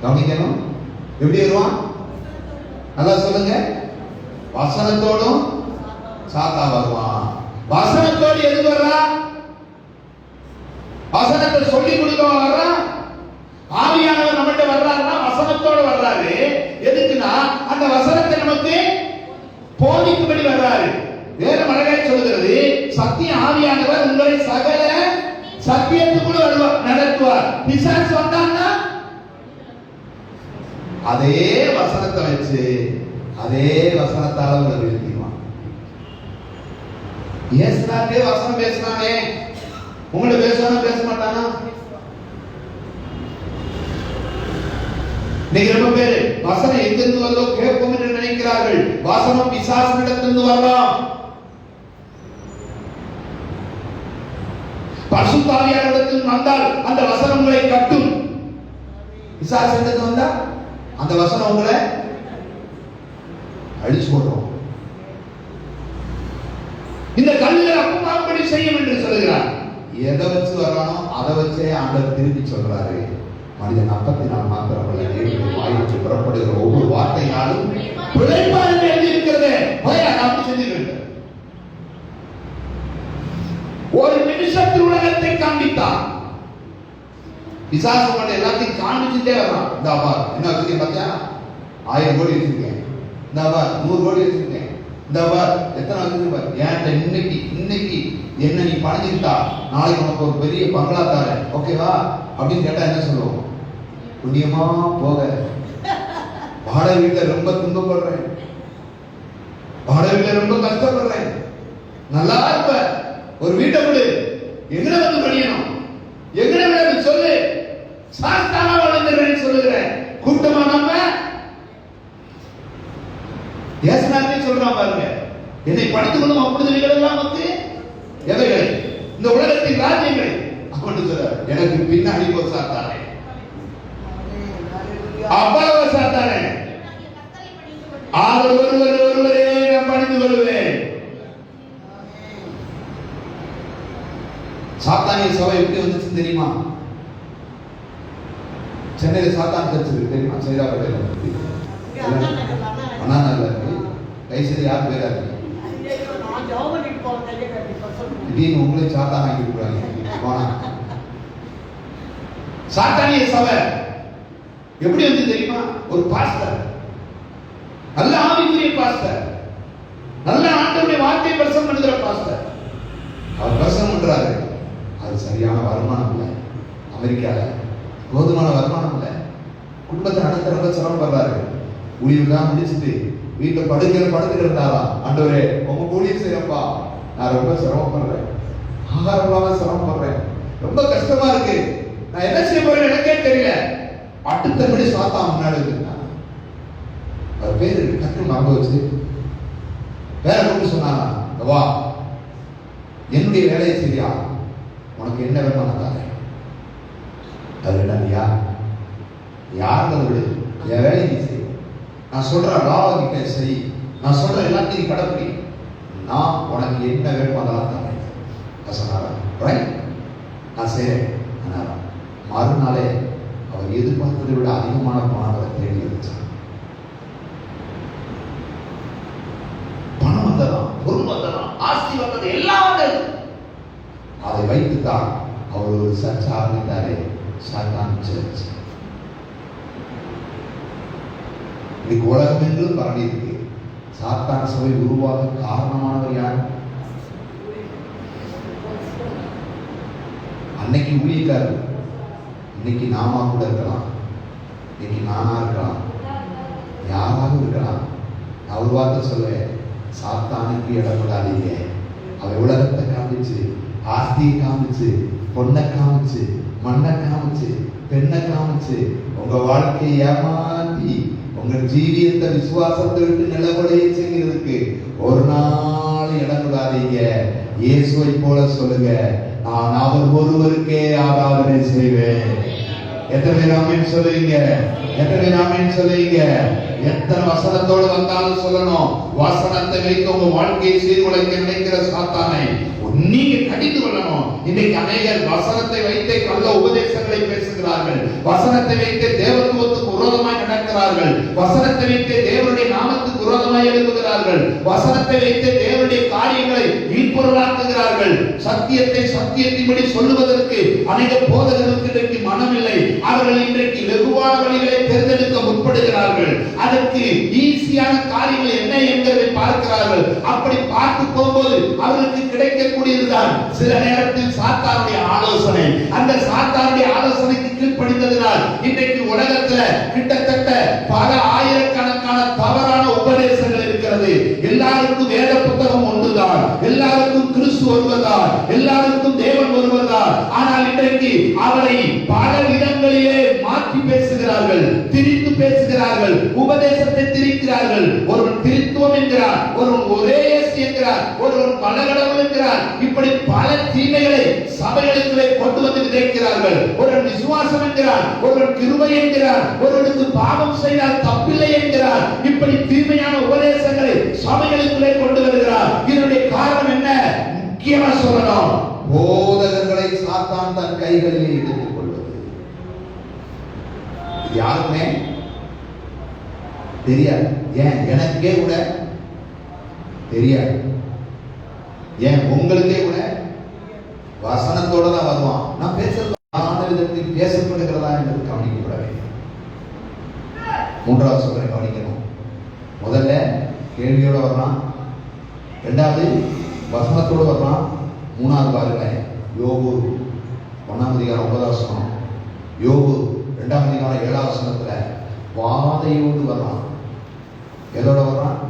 கவனிக்கணும். எப்படி வருவான்? நல்லா சொல்லுங்க. வசனத்தோடும் சாத்தான் வருவான். வசனத்தோடு எது வர்றா? வசனத்தை சொல்லி கொடுக்க வர்றா. ஆவியானவர் நம்மகிட்ட வர்றாருன்னா வசனத்தோடு வர்றாரு. எதுக்குன்னா அந்த வசனத்தை நமக்கு போதிக்கும்படி வர்றாரு. வேற மலையாள சொல்லுகிறது, சத்திய ஆவியானவர் உங்களை சகல சத்தியத்துக்குள்ள நடத்துவார். பிசாசு வந்தான்னா அதே வசனத்தை வச்சு அதே வசனத்தால உங்களை வீழ்த்திடுவான். ஏசுனாலே வசனம் பேசினானே, உங்களை பேசுவானா பேச மாட்டானா? இன்னைக்கு ரொம்ப பேரு வசனம் எங்கிருந்து வந்தோ கேட்போம் என்று நினைக்கிறார்கள். வசனம் பிசாசினிடத்திலிருந்து வரலாம். பரிசுத்த ஆவியானவரிடத்தில் வந்தால் அந்த வசனம் உங்களை கட்டும். பிசாசு இடத்துல வந்தா அந்த வசனம் உங்களை அழிச்சு போடுறோம். இந்த கல்லுகளை அப்பமாகும்படி செய்யும் என்று சொல்லுகிறார். எதை வச்சு வரானோ அதை வச்சே ஆண்டவர் திருப்பி சொல்றாரு. மனிதன் அப்பத்தினால் மாத்திரமல்ல, தேவனுடைய வாயிலிருந்து புறப்படுகிற ஒவ்வொரு வார்த்தையாலும் பிழைப்பார் என்று எழுதியிருக்கிறது. ஒரு நிமிஷத்தில் உலகத்தை காண்பித்தார். பிசாசு மட்டும் எல்லாத்தையும் காண்பிச்சுட்டே வர்றான். இந்த பார் என்ன வச்சிருக்கேன் பார்த்தியா? 1000 கோடி வச்சிருக்கேன். இந்த பார் 100 கோடி வச்சிருக்கேன். இந்த பார் எத்தனை வச்சிருக்கேன். ஏன் இன்னைக்கு என்ன நீ பணிஞ்சுட்டா நாளைக்கு உனக்கு ஒரு பெரிய பங்களா தாரேன், ஓகேவா அப்படின்னு கேட்டா என்ன சொல்லுவோம்? புண்ணியமா போக, வாடகை வீட்டுல ரொம்ப துன்பப்படுறேன், வாடகை வீட்டுல ரொம்ப கஷ்டப்படுறேன், நல்லா இருப்ப, ஒரு வீட்டை விடு, எங்கட வந்து படியணும், எங்கட விட சொல்லு, சாஸ்தானா வளர்ந்துடுறேன்னு சொல்லுகிறேன். கூட்டமா நம்ம ஏசுனாலே சொல்றான் பாருங்க, என்னை படித்துக் கொள்ளும் அப்படிதுகள் எல்லாம் வந்து எவைகளை இந்த உலகத்தின் ராஜ்யங்களை அப்படின்னு சொல்ற. எனக்கு பின்னாடி ஒரு சாத்தானே, அவ்வளவு சாத்தானே, அவர் ஒருவரே நான் பணிந்து கொள்வேன். சாத்தானிய சபை எப்படி வந்துச்சு தெரியுமா? சென்னையில சாத்தான் சர்ச் இருக்கு தெரியுமா? சைதாப்பேட்டையில அண்ணா நகர்ல இருக்கு. கைசரி யார் பேரா இருக்கு? திடீர்னு உங்களே சாத்தான் ஆக்கி விடுறாங்க. சாத்தானிய சபை எப்படி வந்து தெரியுமா? ஒரு பாஸ்டர், நல்ல ஆவிக்குரிய பாஸ்டர், நல்ல ஆண்டவருடைய வார்த்தை பிரசங்கம் பண்ணுகிற பாஸ்டர், அவர் பிரசங்கம் பண்றாரு. அது சரியான வருமானம் இல்லை, அமெரிக்கால போதுமான வருமானம் இல்லை, குடும்பத்தை நடத்த ரொம்ப சிரமப்படுறாரு. ஊழியெல்லாம் முடிச்சுட்டு வீட்டுல படுத்து இருந்தாரா, ஆண்டவரே உங்க ஊழியம் செய்யறப்பா, நான் ரொம்ப சிரமப்படுறேன், ஆகாரம் இல்லாம சிரமப்படுறேன், ரொம்ப கஷ்டமா இருக்கு, நான் என்ன செய்ய போறேன்னு எனக்கே தெரியல. அடுத்தபடி சாத்தான் முன்னாடி இருந்தான். அவர் பேரு டக்கு மறந்து வச்சு வேற கொண்டு சொன்னாங்க, வா என்னுடைய வேலையை சரியா, உனக்கு என்ன வேணுமா நான் தரேன். அது என்னையா யாருன்னு விடு, என் வேலையை நீ செய், நான் சொல்ற லாபத்தை செய், நான் சொல்ற எல்லாத்தையும் நீ கடைப்பிடி, நான் உனக்கு என்ன வேணுமோ அதெல்லாம் தரேன் சொன்னாரா. ரைட், நான் செய்றேன். மறுநாளே அவர் எதிர்பார்த்ததை விட அதிகமான பணம் அவரை தேடி இருந்துச்சான். பணம் வந்ததான், பொருள் வந்ததான், ஆஸ்தி வந்தது, எல்லாம் வந்தது. அதை வைத்துத்தான் அவர் ஒரு சர்ச் ஆரம்பித்தாரே, சாத்தான் சர்ச். இன்னைக்கு உலகம் என்றும் பரவி இருக்கு. சாத்தான் சபை உருவாக காரணமானவர் யார்? அன்னைக்கு ஊழியக்காரர், இன்னைக்கு நாம கூட இருக்கலாம். இன்னைக்கு நானா இருக்கலாம், யாராவது இருக்கலாம். நான் ஒரு வார்த்தை சொல்லுவேன், சாத்தானுக்கு இடம் விடாதீங்க. அவன் உலகத்தை காமிச்சு, ஆஸ்தியை காமிச்சு, பொண்ணை காமிச்சு, மண்ணை காமிச்சு, பெண்ணை காமிச்சு உங்க வாழ்க்கையை ஏமாற்றி உங்க ஜீவியத்தை விசுவாசத்தை விட்டு நிலவடைய செய்கிறதுக்கு ஒரு நாள் இடம் விடாதீங்க. இயேசுவை போல சொல்லுங்க, நான் அவர் ஒருவருக்கே ஆராதனை செய்வேன். எத்தனை பேர் ஆமென் சொல்லுவீங்க? எத்தனை பேர் ஆமென் சொல்லுவீங்க? எத்தனை வசனத்தோடு வந்தாலும் சொல்லணும். வசனத்தை வைத்து உங்க வாழ்க்கையை சீர்குலைக்க நினைக்கிற சாத்தானை நீங்க கடிந்து கொள்ளணும். இன்னைக்கு அநேகர் வசனத்தை வைத்தே கள்ள உபதேசங்களை பேசுகிறார்கள். வசனத்தை வைத்தே தேவத்துவத்துக்கு விரோதமாய் நடக்கிறார்கள். வசனத்தை வைத்தே தேவனுடைய நாமத்துக்கு விரோதமாய் எழுதுகிறார்கள். வசனத்தை வைத்தே தேவனுடைய காரியங்களை வீண்பொருளாக்குகிறார்கள். சத்தியத்தை சத்தியத்தின்படி சொல்லுவதற்கு அநேக போதகர்களுக்கு இன்றைக்கு மனம் இல்லை. அவர்கள் இன்றைக்கு வெகுவான வழிகளை தேர்ந்தெடுக்க முற்படுகிறார்கள். அதற்கு ஈஸியான காரியங்கள் என்ன என்பதை பார்க்கிறார்கள். அப்படி பார்த்து போகும்போது அவர்களுக்கு கிடைக்கக்கூடியதுதான் சில நேரத்தில் சாத்தானுடைய ஆலோசனை. அந்த சாத்தானுடைய ஆலோசனைக்கு கீழ்ப்படிந்ததினால் இன்றைக்கு உலகத்துல கிட்டத்தட்ட பல ஆயிரக்கணக்கான தவறான உபதேசங்கள் இருக்கிறது. எல்லாருக்கும் வேத புத்தகம் ஒன்றுதான், எல்லாருக்கும் கிறிஸ்து ஒருவர்தான், எல்லாருக்கும் தேவன் ஒருவர்தான். ஆனால் இன்றைக்கு அவரை பல விதங்களிலே மாற்றி பேசுகிறார்கள், திரித்து பேசுகிறார்கள், உபதேசத்தை திரிக்கிறார்கள். ஒருவன் திருத்துவம் என்கிறார், ஒருவன் ஒரே என்கிறார், ஒருவன் பல கடவுள் என்கிறார். இப்படி பல தீமைகளை சபைகளுக்குள்ளே கொண்டு வந்து விதைக்கிறார்கள். ஒருவன் விசுவாசம் என்கிறார், ஒருவன் கிருபை என்கிறார், ஒருவனுக்கு பாவம் செய்தால் தப்பில்லை என்கிறார். இப்படி தீமையான உபதேசங்களை சபைகளுக்குள்ளே கொண்டு வருகிறார். இதனுடைய காரணம் என்ன? முக்கியமா சொல்லணும், போதகர்களை சாத்தான் தன் கைகளில் எடுத்துக் கொள்வது. யாருமே தெரியாது. ஏன் எனக்கே கூட தெரியாது. ஏன் உங்களுக்கே கூட வசனத்தோட தான் வருவான். நான் பேசுறது விதத்தில் பேசப்படுகிறதா என்று கவனிக்கப்பட வேண்டும். மூன்றாவது சொல்றேன், கவனிக்கணும். முதல்ல கேள்வியோட வரலாம், இரண்டாவது வசனத்தோடு வரலாம், மூணாவது பாருங்க யோபு 1ஆம் அதிகாரம் 9ஆம் வசனம், யோபு 2ஆம் அதிகாரம் 7ஆம் வசனத்துல வாதையோடு வரலாம். எதோட வரலாம்?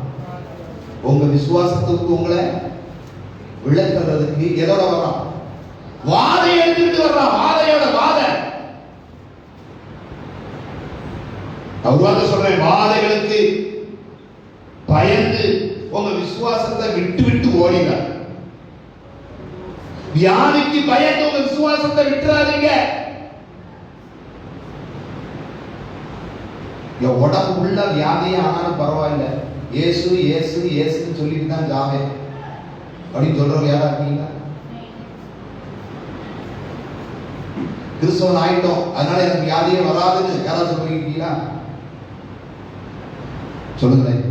உங்க விசுவாசத்துக்கு உங்களை விளக்குறதுக்கு எதோட வரலாம்? வாதை எடுத்துட்டு வரலாம். வாதையோட வாதை. நான் சொல்றேன், வாதைகளுக்கு பயந்து உங்க விசுவாசத்தை விட்டு விட்டு ஓடினார். வியாதிக்கு பயந்து உங்க விசுவாசத்தை விட்டுறாதீங்க. உடம்பு உள்ள வியாதியே ஆனாலும் பரவாயில்ல, இயேசு இயேசு இயேசுன்னு சொல்லிட்டு தான் ஜாவே அப்படின்னு சொல்றவங்க யாரா இருக்கீங்களா? கிறிஸ்தவன் ஆயிட்டோம் அதனால எனக்கு வியாதியே வராதுன்னு யாராவது சொல்லிருக்கீங்களா? சொல்லுங்களேன்.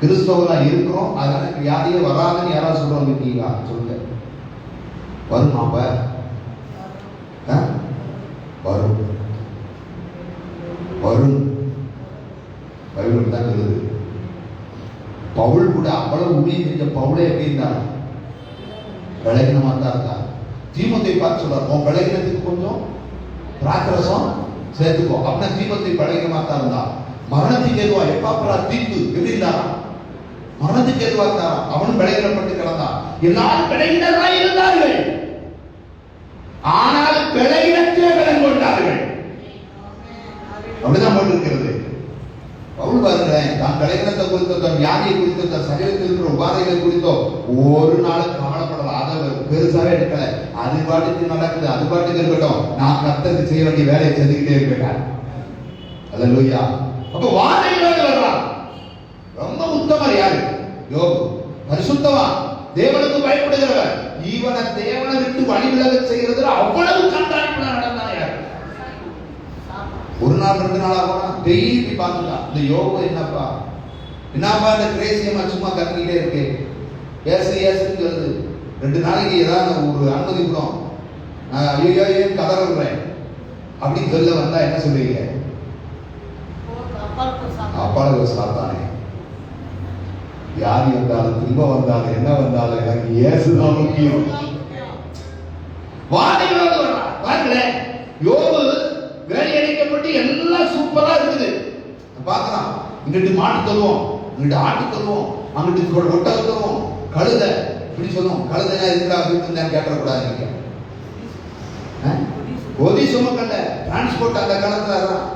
கிறிஸ்தவனா இருக்கிறோம் அதனால எனக்கு வியாதியே வராதுன்னு யாராவது சொல்றவங்க இருக்கீங்களா? சொல்லுங்க. வருமா? அப்ப வரும் வரும். பைபிள் தான் சொல்லுது. பவுல் கூட அவ்வளவு ஊழியம் செஞ்ச பவுலே எப்படி இருந்தான்? விலகினமா தான் இருந்தான். தீமோத்தை பார்த்து சொல்றார், உன் விலகினத்துக்கு கொஞ்சம் திராட்சரசம் சேர்த்துக்கோ. அப்படின்னா தீமோத்தை பழகினமா தான் இருந்தா. மரணத்துக்கு எதுவா எப்பா தீர்ப்பு எப்படி இருந்தாரா? மரணத்துக்கு எதுவா இருந்தாரா? அவனும் விலகினப்பட்டு கிடந்தான். எல்லாரும் விலகினராக இருந்தார்கள், ஆனாலும் விலகினத்திலே விலகி கொண்டார்கள். அப்படிதான் போட்டிருக்கிறது. பவுல் பாருங்களேன், தான் விலகினத்தை குறித்தோ தன் வியாதியை குறித்தோ தன் சரீரத்தில் இருக்கிற உபாதைகளை குறித்தோ ஒரு நாள் கவலைப்படலாம். அதை பெருசாவே எடுக்கல. அது பாட்டுக்கு நடக்குது, அது பாட்டுக்கு இருக்கட்டும், நான் கர்த்தருக்கு செய்ய வேண்டிய வேலையை செஞ்சுக்கிட்டே இருக்கிறேன். அல்லேலூயா. அப்ப வாதைகளோடு வர்றான். ரொம்ப உத்தமர் யாரு? யோபு. பரிசுத்தவான், தேவனுக்கு பயப்படுகிறவர். இவனை தேவனை விட்டு வழி விலக செய்யறதுல அவ்வளவு கண்காணிப்புல நடந்தான். யாரு? ஒரு நாள் 2 நாளா போனா டெய்லி பார்த்துட்டான். இந்த யோபு என்னப்பா இந்த கிரேசியமா சும்மா கத்திக்கிட்டே இருக்கு, ஏசுன்னு வருது. 2 நாளைக்கு ஏதாவது ஒரு அனுமதி கூடும், நான் ஐயோ கதற விடுறேன் அப்படின்னு சொல்ல வந்தா என்ன சொல்லுவீங்க? அப்பாளுக்கு சாத்தானே. வியாதி வந்தாலும் துன்பம் வந்தாலும் என்ன வந்தாலும் எனக்கு இயேசுதான் முக்கியம். வாதைகளோடு வர்றான். பாருங்களேன், யோபு வேலையடிக்கப்பட்டு பார்க்கலாம். இங்கிட்டு மாட்டு தருவோம், இங்கிட்டு ஆட்டு தருவோம், அங்கிட்டு ஒட்டகம் தருவோம், கழுதை இப்படி சொல்லுவோம். கழுதையா இருந்தா வீட்டுன்னு கேட்டக்கூடாது. நீங்க பொதி சுமக்கல்ல டிரான்ஸ்போர்ட் அந்த காலத்துல தான்.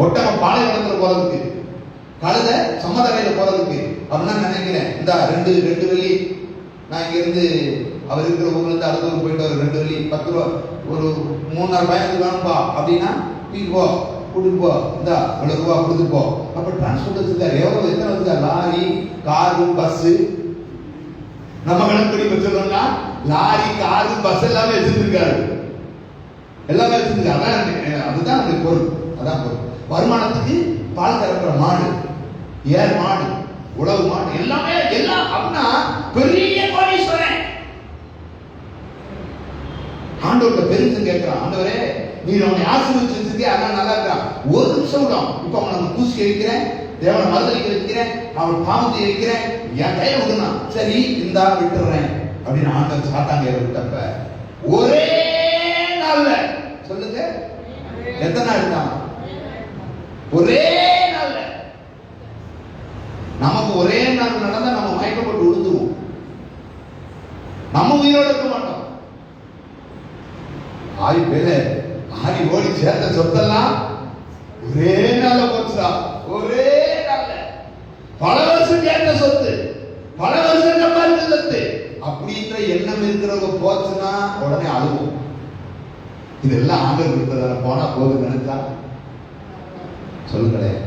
ஒட்டகம் பாலைவனத்துல போறதுக்கு, கழுதை சம்மதரையில போறதுக்கு அப்படின்னா நினைக்கிறேன். இந்த ரெண்டு வெள்ளி, நான் இங்க இருந்து அவர் இருக்கிற ஊர்ல இருந்து அடுத்த ஊர் போயிட்டு ஒரு 2 வெள்ளி 10 ரூபா, ஒரு 3 நாள் பயணத்துக்கு வேணும்பா அப்படின்னா தூக்கிட்டு போ, கூட்டிட்டு போ, இந்த 1 ரூபா கொடுத்து போ. அப்ப டிரான்ஸ்போர்ட் வச்சிருக்காரு. எவ்வளவு எத்தனை வச்சிருக்காரு? Lorry, car, bus. நம்ம கணக்கு வச்சிருந்தோம்னா லாரி, காரு, பஸ் எல்லாமே வச்சிருக்காரு. எல்லாமே வச்சிருக்காரு. அதுதான் அந்த பொருள். அதான் பொருள். வருமானத்துக்கு பால் கறக்கிற மாடு, ஏர் மாடு, உழவு மாடு, எல்லாமே எல்லாம் அப்படின்னா பெரிய கோடீஸ்வரன். ஆண்டவர்கிட்ட பெருசு கேட்கிறான். ஆண்டவரே, நீர் அவனை ஆசீர்வதிச்சு வச்சிருக்கே, அதான் நல்லா இருக்கான். ஒரு நிமிஷம் விடும். இப்ப அவனை தூசி வைக்கிறேன், தேவனை மறுதளிக்க வைக்கிறேன், அவன் பாவத்தை வைக்கிறேன், என் கையில விடுனா சரி இந்தா விட்டுறேன் அப்படின்னு ஆண்டவர் சாத்தாங்க விட்டப்ப ஒரே நாள்ல, சொல்லுங்க எத்தனை நாள் தான்? ஒரே நாள்ல. நமக்கு ஒரே நாள் நடந்தா நம்ம மயக்கப்பட்டு விழுந்துருவோம், நம்ம உயிரோட இருக்க மாட்டோம். ஆய் பேரு ஆடி ஓடி சேர்ந்த சொத்தெல்லாம் ஒரே நாள்ல போச்சுடா. ஒரே நாள்ல பல வருஷம் சேர்ந்த சொத்து, பல வருஷம் சம்பாதிச்ச சொத்து அப்படின்ற எண்ணம் இருக்கிறவங்க போச்சுன்னா உடனே அழுவோம். இதெல்லாம் ஆண்டவர் கொடுத்ததால போனா போகுது நினைச்சா சொல்லுங்களேன்.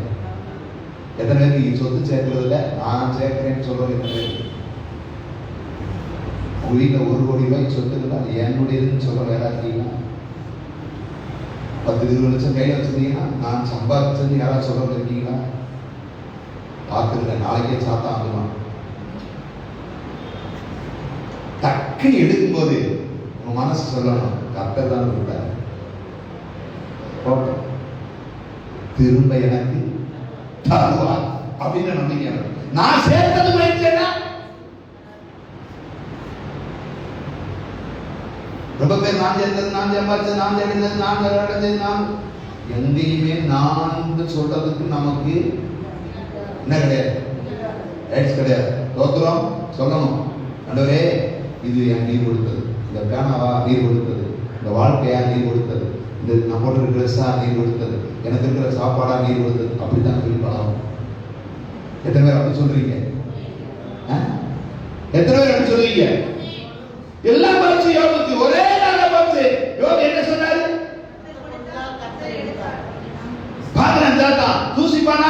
எத்தனை பேருக்கு நீங்க சொத்து சேர்க்கிறது இல்லை, நான் சேர்க்கிறேன்னு சொல்றது எத்தனை பேருக்கு? உங்க வீட்டில் 1 கோடி ரூபாய்க்கு சொத்து இல்லை, அது என்னுடையதுன்னு சொல்ற வேலை இருக்கீங்களா? 10-20 லட்சம் கையில் வச்சிருந்தீங்கன்னா நான் சம்பாதிச்சது யாராவது சொல்றது இருக்கீங்களா? பார்த்துருங்க, நாளைக்கே சாத்தா ஆகுமா. டக்குன்னு எடுக்கும்போது உங்க மனசு சொல்லணும், கர்த்தர் தான் கொடுத்தாரு, திரும்ப எனக்கு தருவார் அப்படின்னு நம்பிக்கை. நான் சேர்த்தது முயற்சியா ரொம்ப பேர் நான் சேர்ந்தது, நான் சம்பாதிச்சது, நான் சேர்ந்தது, நான் அடைஞ்சது, நான் எங்கேயுமே நான் சொல்றதுக்கு நமக்கு என்ன கிடையாது, ரைட்ஸ் கிடையாது. தோத்துறோம் சொல்லணும், ஆண்டவரே இது என் நீர் கொடுத்தது, இந்த பேனாவா நீர் கொடுத்தது, இந்த வாழ்க்கையா நீர் கொடுத்தது, இந்த நான் போட்டு ட்ரெஸ்ஸா நீர் கொடுத்தது, எனக்கு இருக்கிற சாப்பாடா நீர் கொடுத்தது. அப்படித்தான் ஃபீல் பண்ணணும். எத்தனை பேர் அப்படி சொல்றீங்க? எத்தனை பேர் அப்படி சொல்றீங்க? எல்லாம் பார்த்து யோகுக்கு ஒரே நாள்ல பார்த்து யோகு என்ன சொன்னாரு? பாத்திரம் சாத்தா தூசிப்பானா,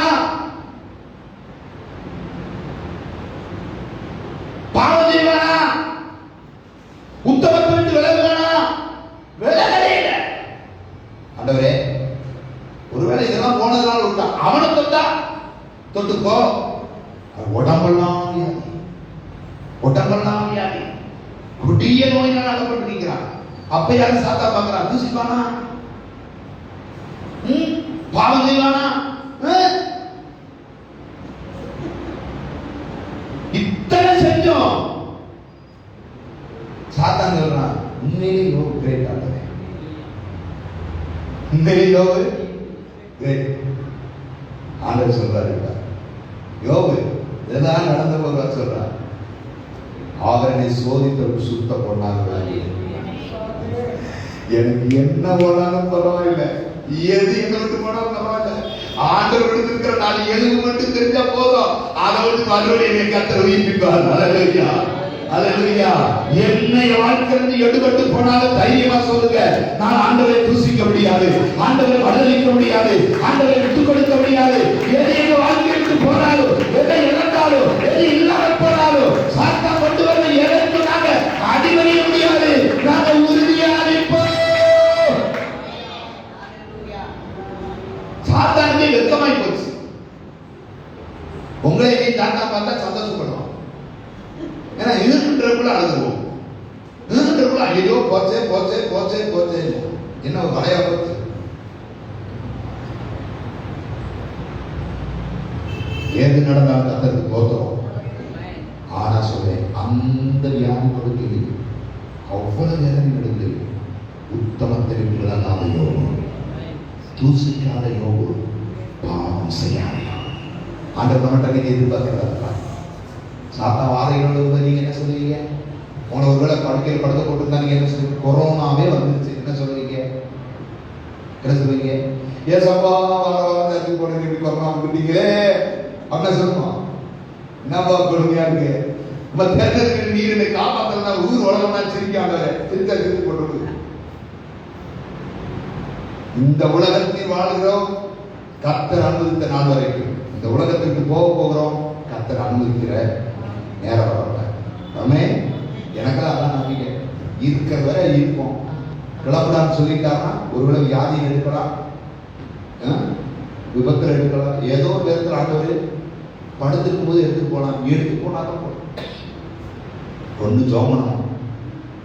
பாவம் செய்வானா, உத்தமத்தை விட்டு விலகுவானா? விலகவே இல்லை. ஆண்டவரே, ஒருவேளை இதெல்லாம் போனதுனால விட்டா அவனை தொட்டா தொட்டுக்கோ, உடம்பெல்லாம் வியாதி, உடம்பெல்லாம் வியாதி, கொடிய நோயினால் அகப்பட்டு நிற்கிறான். அப்ப யாரு சாத்தா பார்க்கிறான்? தூசிப்பானா, பாவம் செய்வானா? இத்தனை செஞ்சோம். சாத்தான் சொல்றான், உண்மையிலே யோகு கிரேட் ஆண்டவரே, உண்மையிலே யோகு கிரேட். ஆண்டவர் சொல்றாரு, யோகு இதெல்லாம் நடந்த போது சொல்றார், அவரை சோதித்த சுத்த பொண்ணாக எனக்கு என்ன போனாலும் பரவாயில்லை, எது எங்களுக்கு போனாலும் பரவாயில்ல, ஆண்டவர் விடுத்திருக்கிற நான் எதுக்கு மட்டும் தெரிஞ்சா போதும், அதை விட்டு மறுபடியும் கர்த்தர் உயிர்ப்பிப்பார். அல்லேலூயா, அல்லேலூயா. என்னை வாழ்க்கையிலிருந்து எடுபட்டு போனாலும் தைரியமா சொல்லுங்க, நான் ஆண்டவரை தூசிக்க முடியாது, ஆண்டவரை வளர்க்க முடியாது, ஆண்டவரை விட்டுக் கொடுக்க முடியாது. எது எங்க வாழ்க்கையை விட்டு போனாலும், எதை இழந்தாலும், எது இல்லாமல் போனாலும், சாத்தா கொண்டு வந்து எதற்கு நாங்க அடிபணிய முடியாது, நாங்க உறுதியா நிற்போம். சாத்தானுக்கு வெட்கமாய் போச்சு. உங்களை சாத்தா பார்த்தா சந்தோஷப்படுவோம், ஏன்னா இருக்குன்றக்குள்ள அழுதுவோம், இருக்குன்றக்குள்ள ஐயோ போச்சே போச்சே போச்சே போச்சே, என்ன ஒரு மழையா போச்சு. ஏது நடந்தாலும் கர்த்தருக்கு போகிறோம். ஆனா சொல்றேன், அந்த வியாதி கொடுக்கல, அவ்வளவு வேதனை நடந்து உத்தமத்தை விட்டு விலகாத யோகம், தூசிக்காத யோகம், ஆண்டவர் நம்மகிட்ட எதிர்பார்க்கிறாரா? சாத்தா வாதைகளோட நீங்க என்ன சொல்லுவீங்க? உங்களை ஒருவேளை படுக்கையில் படுக்க போட்டுருந்தா நீங்க என்ன சொல்லுவீங்க? கொரோனாவே வந்துருச்சு, என்ன சொல்லுவீங்க? என்ன சொல்லுவீங்க? ஏசப்பா வாரம் போடுங்க, இப்படி கொரோனா வந்துட்டீங்களே அப்படின்னு சொல்லணும். என்னப்பா கொடுமையா இருக்கு, நம்ம தேர்தலுக்கு நீரை காப்பாற்றா ஊர் உலகம்னா சிரிக்காம சிரிச்சா சிரித்து போட்டு. இந்த உலகத்தில் வாழ்கிறோம், கர்த்தர் அனுமதித்த நாள் வரைக்கும். இந்த உலகத்திற்கு போக போகிறோம், கர்த்தர் அனுமதிக்கிற நேரம் வரல. ஆமே, எனக்கெல்லாம் அதான் நம்பிக்கை. இருக்கிற வரை இருப்போம். கிளம்புடான்னு சொல்லிட்டாருன்னா ஒருவேளை வியாதியில் எடுக்கலாம், விபத்தில் எடுக்கலாம், ஏதோ ஒரு விதத்தில் ஆண்டவர் படுத்துக்கும் போது எடுத்து போகலாம். எடுத்து போனாதான் போகலாம். ஒன்று ஜோமனம்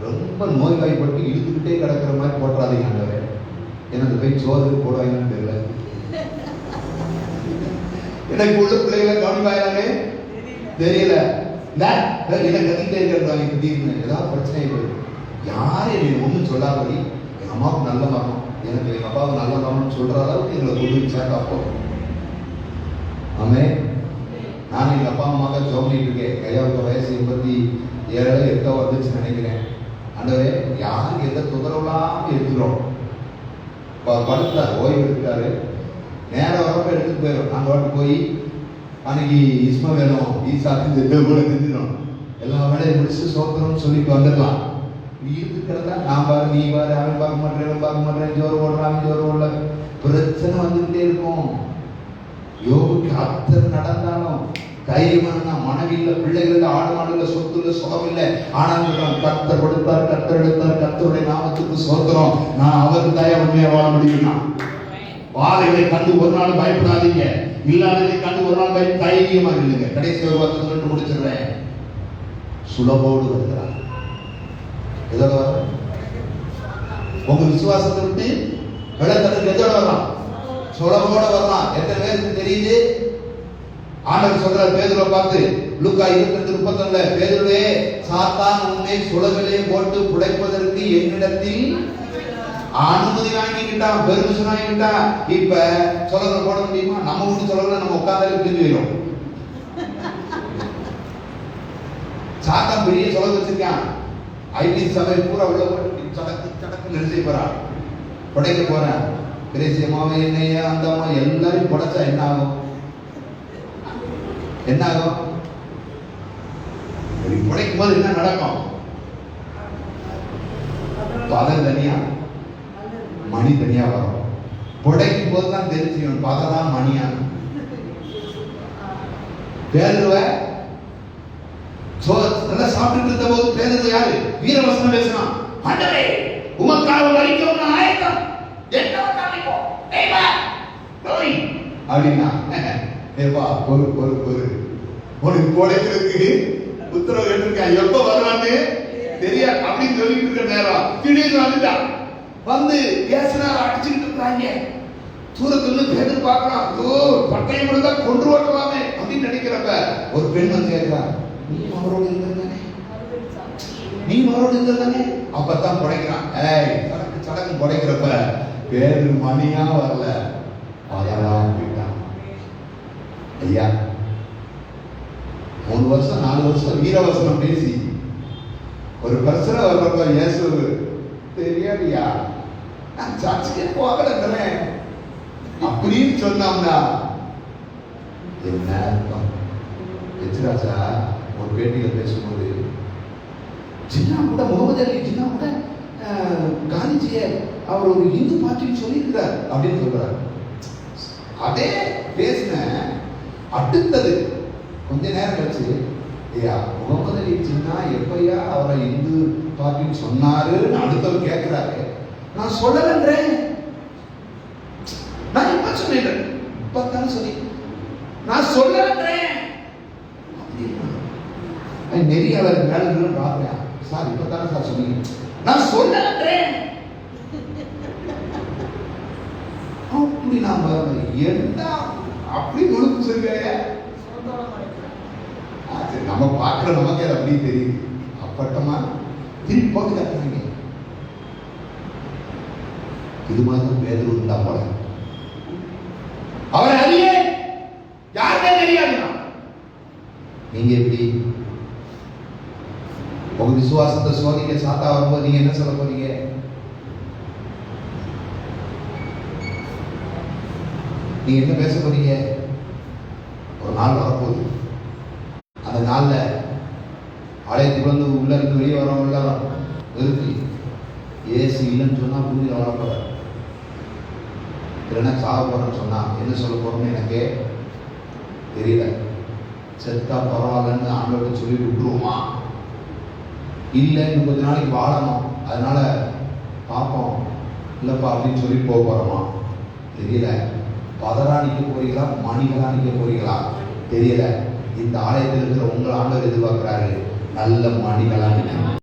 ரொம்ப நோய்வாய்ப்பட்டு இழுத்துக்கிட்டே கிடக்கிற மாதிரி போட்டுறாதீங்க ஆண்டவர். எனக்கு போய் சோதனை போடுவாங்கன்னு தெரியல. எனக்கு உள்ள பிள்ளைகளை கவனிப்பாயானே தெரியல. எனக்கு கத்திட்டே இருக்கிறாங்க. திடீர்னு ஏதாவது பிரச்சனை போயிடும். யாரும் என்னை ஒன்றும் சொல்லாதபடி எங்கள் அம்மாவுக்கு நல்ல மரம், எனக்கு எங்கள் அப்பாவுக்கு நல்ல மரம்னு சொல்கிற அளவுக்கு எங்களை கொண்டு சேர்ந்தா போதும். ஆமே, நான் எங்கள் அப்பா அம்மாவை ஜோம் பண்ணிட்டு இருக்கேன். கையாவுக்கு வயசு 87 8 வந்துச்சுன்னு நினைக்கிறேன். ஆண்டவரே, யாருக்கு எந்த தொந்தரவுலாம் எடுத்துக்கிறோம். படுத்தார், ஓய்வு எடுத்துட்டாரு. நேரம் வரப்ப எடுத்துட்டு போயிடும். நாங்கள் வாட்டு போய் அன்னைக்கு இஸ்மா வேணும், ஈசாக்கு கூட நிறுத்தினோம், எல்லா வேலையும் முடிச்சு சோத்திரம்னு சொல்லிட்டு வந்துடலாம். இருந்து கிடந்தா நான் பாரு, நீ பாரு, அவன் பார்க்க மாட்டேன், பார்க்க மாட்டேன், ஜோறு ஓடுறான், ஜோறு ஓடல, பிரச்சனை வந்துகிட்டே இருக்கும். யோகுக்கு அத்தர் நடந்தாலும் தைரியமான மனைவி இல்லை, பிள்ளைகள் இல்லை, ஆடு மாடு இல்லை, சொத்து இல்லை, சுகம் இல்லை. ஆனால் கர்த்தர் கொடுத்தார், கர்த்தர் எடுத்தார், கர்த்தருடைய நாமத்துக்கு சோத்திரம். நான் அவருக்கு தயா உண்மையா வாழ முடியும்னா வாதைகளை கண்டு ஒரு நாள் பயப்படாதீங்க, இல்லாததை கண்டு ஒரு நாள் பயன் தைரியமா இல்லைங்க. கடைசி ஒரு வார்த்தை சொல்லிட்டு முடிச்சிடுறேன். சுலபோடு வருகிறார். எதோட வர? உங்க விசுவாசத்தை விட்டு வெள்ளத்தனுக்கு எதோட வரலாம்? சுலபோட வரலாம். எத்தனை பேருக்கு தெரியுது? ஆண்டவர் சொல்றார் பேதுருவை பார்த்து, லூக்கா 22:31, பேதுருவே, சாத்தான் உன்னை சுலகிலே போட்டு புடைப்பதற்கு என்னிடத்தில் அனுமதி வாங்கிக்கிட்டான், பெர்மிஷன் வாங்கிக்கிட்டான். இப்ப சுலகில போட முடியுமா? நம்ம வீட்டு சுலகில நம்ம உட்கார்ந்தாலே பிரிஞ்சு போயிடும். சாத்தான் பெரிய சுலகு வச்சிருக்கான். ஐடி சபை பூரா உள்ள சடக்கு சடக்கு நிறுத்தி போறான், புடைக்க போறேன். கிரேசியமாவே என்னைய அந்த அம்மா எல்லாரையும் புடைச்சா என்ன ஆகும்? என்ன ஆகும்? புடைக்கும் போது என்ன நடக்கும்? பதம் தனியா மணி தனியா வரும். புடைக்கும் போது தான் தெரிஞ்சுக்கணும் பதறா மணியா. பேதுருவ நல்லா சாப்பிட்டு இருந்த போது பேதுரு யாரு? வீரவசனம் பேசினான். ஆண்டவரே, உமக்காக வரைக்கும் நான் ஆயத்தம், என்ன காமிப்போ ஏவா போய் அப்படினா ஏவா ஒரு ஒரு ஒரு ஒரு புடைக்கிறதுக்கு உத்தரவு கேட்டிருக்கான். எப்ப வருவான்னு தெரியாது அப்படின்னு சொல்லிட்டு இருக்க நேரம் திடீர்னு வந்துட்டான். வந்து பேசினார், அடிச்சுக்கிட்டு இருக்காங்க. தூரத்துல பேதர் பார்க்கலாம், ஐயோ பட்டயம் கொடுத்தா கொன்று ஓட்டலாமே அப்படின்னு நினைக்கிறப்ப ஒரு பெண் வந்து கேட்கிறார், நீ அவரோடு இருந்ததானே, நீ அவரோடு இருந்ததானே? அப்பதான் புடைக்கிறான். ஏய் சடக்கு சடக்கு புடைக்கிறப்ப பேரு மணியா வரல, அதெல்லாம் போயிட்டான். ஐயா 3 வருஷம் 4 வருஷம் வீரவசனம் பேசி ஒரு பிரச்சனை வர்றப்ப இயேசு தெரியாதியா, நான் சர்ச்சுக்கே போகலன்னு அப்படின்னு சொன்னோம்னா என்ன அர்த்தம்? எச்ராஜா ஒரு பேட்டியில் பேசும்போது, சின்ன கூட முகமது அலி சின்ன கூட காந்திஜியை அவர் ஒரு இந்து பார்ட்டின்னு சொல்லியிருக்கிறார் அப்படின்னு சொல்றாரு. அதே பேசின அடுத்தது கொஞ்ச நேரம் கழிச்சு, ஐயா முகமது அலி சின்னா எப்பையா அவரை இந்து பார்ட்டின்னு சொன்னாருன்னு அடுத்தவர் கேட்கிறாரு. நான் சொல்லலன்றேன், நான் இப்ப சொன்னேன், இப்பத்தானே சொல்லி நான் சொல்லலன்றேன். நெறியாளர் மேல பாக்குறேன், சார் இப்பதானே சார் சொன்னீங்க, நான் சொல்லலன்றேன். அப்படி நாம என்ன அப்படி முழுப்பு சொல்லுங்க, நம்ம பார்க்கிற நமக்கே அது அப்படி தெரியுது. அப்பட்டமா திருப்பி போட்டு காட்டுறாங்க. இது மாதிரி பேதர் இருந்தா போல அவரை அறிய யார் யாருக்கே தெரியாதுன்னா நீங்க எப்படி உங்க விசுவாசத்தை சோதிக்க சாத்தா வரும்போது நீங்க என்ன சொல்ல போறீங்க? நீங்க என்ன பேச போறீங்க? ஒரு நாள் வரப்போகுது. அந்த நாள்ல ஆலயத்துக்கு வந்து உள்ள இருந்து வெளியே வரவங்க இருக்கு ஏசு இல்லைன்னு சொன்னா பூமியில வர போற, இல்லைன்னா சாக போறேன்னு சொன்னா என்ன சொல்ல போறோம்னு எனக்கே தெரியல. செத்தா பரவாயில்லன்னு ஆண்டவர்கிட்ட சொல்லி விட்டுருவோமா, இல்லை இன்னும் கொஞ்ச நாளைக்கு வாழணும் அதனால பார்ப்போம் இல்லப்பா அப்படின்னு சொல்லி போக போறோமா தெரியல. பதரா நிற்க போறீங்களா, மணிகளா நிற்க போறீங்களா தெரியல. இந்த ஆலயத்தில் இருக்கிற உங்கள் ஆண்டவர் எதிர்பார்க்கிறாரு நல்ல மணிகளா நிற்க.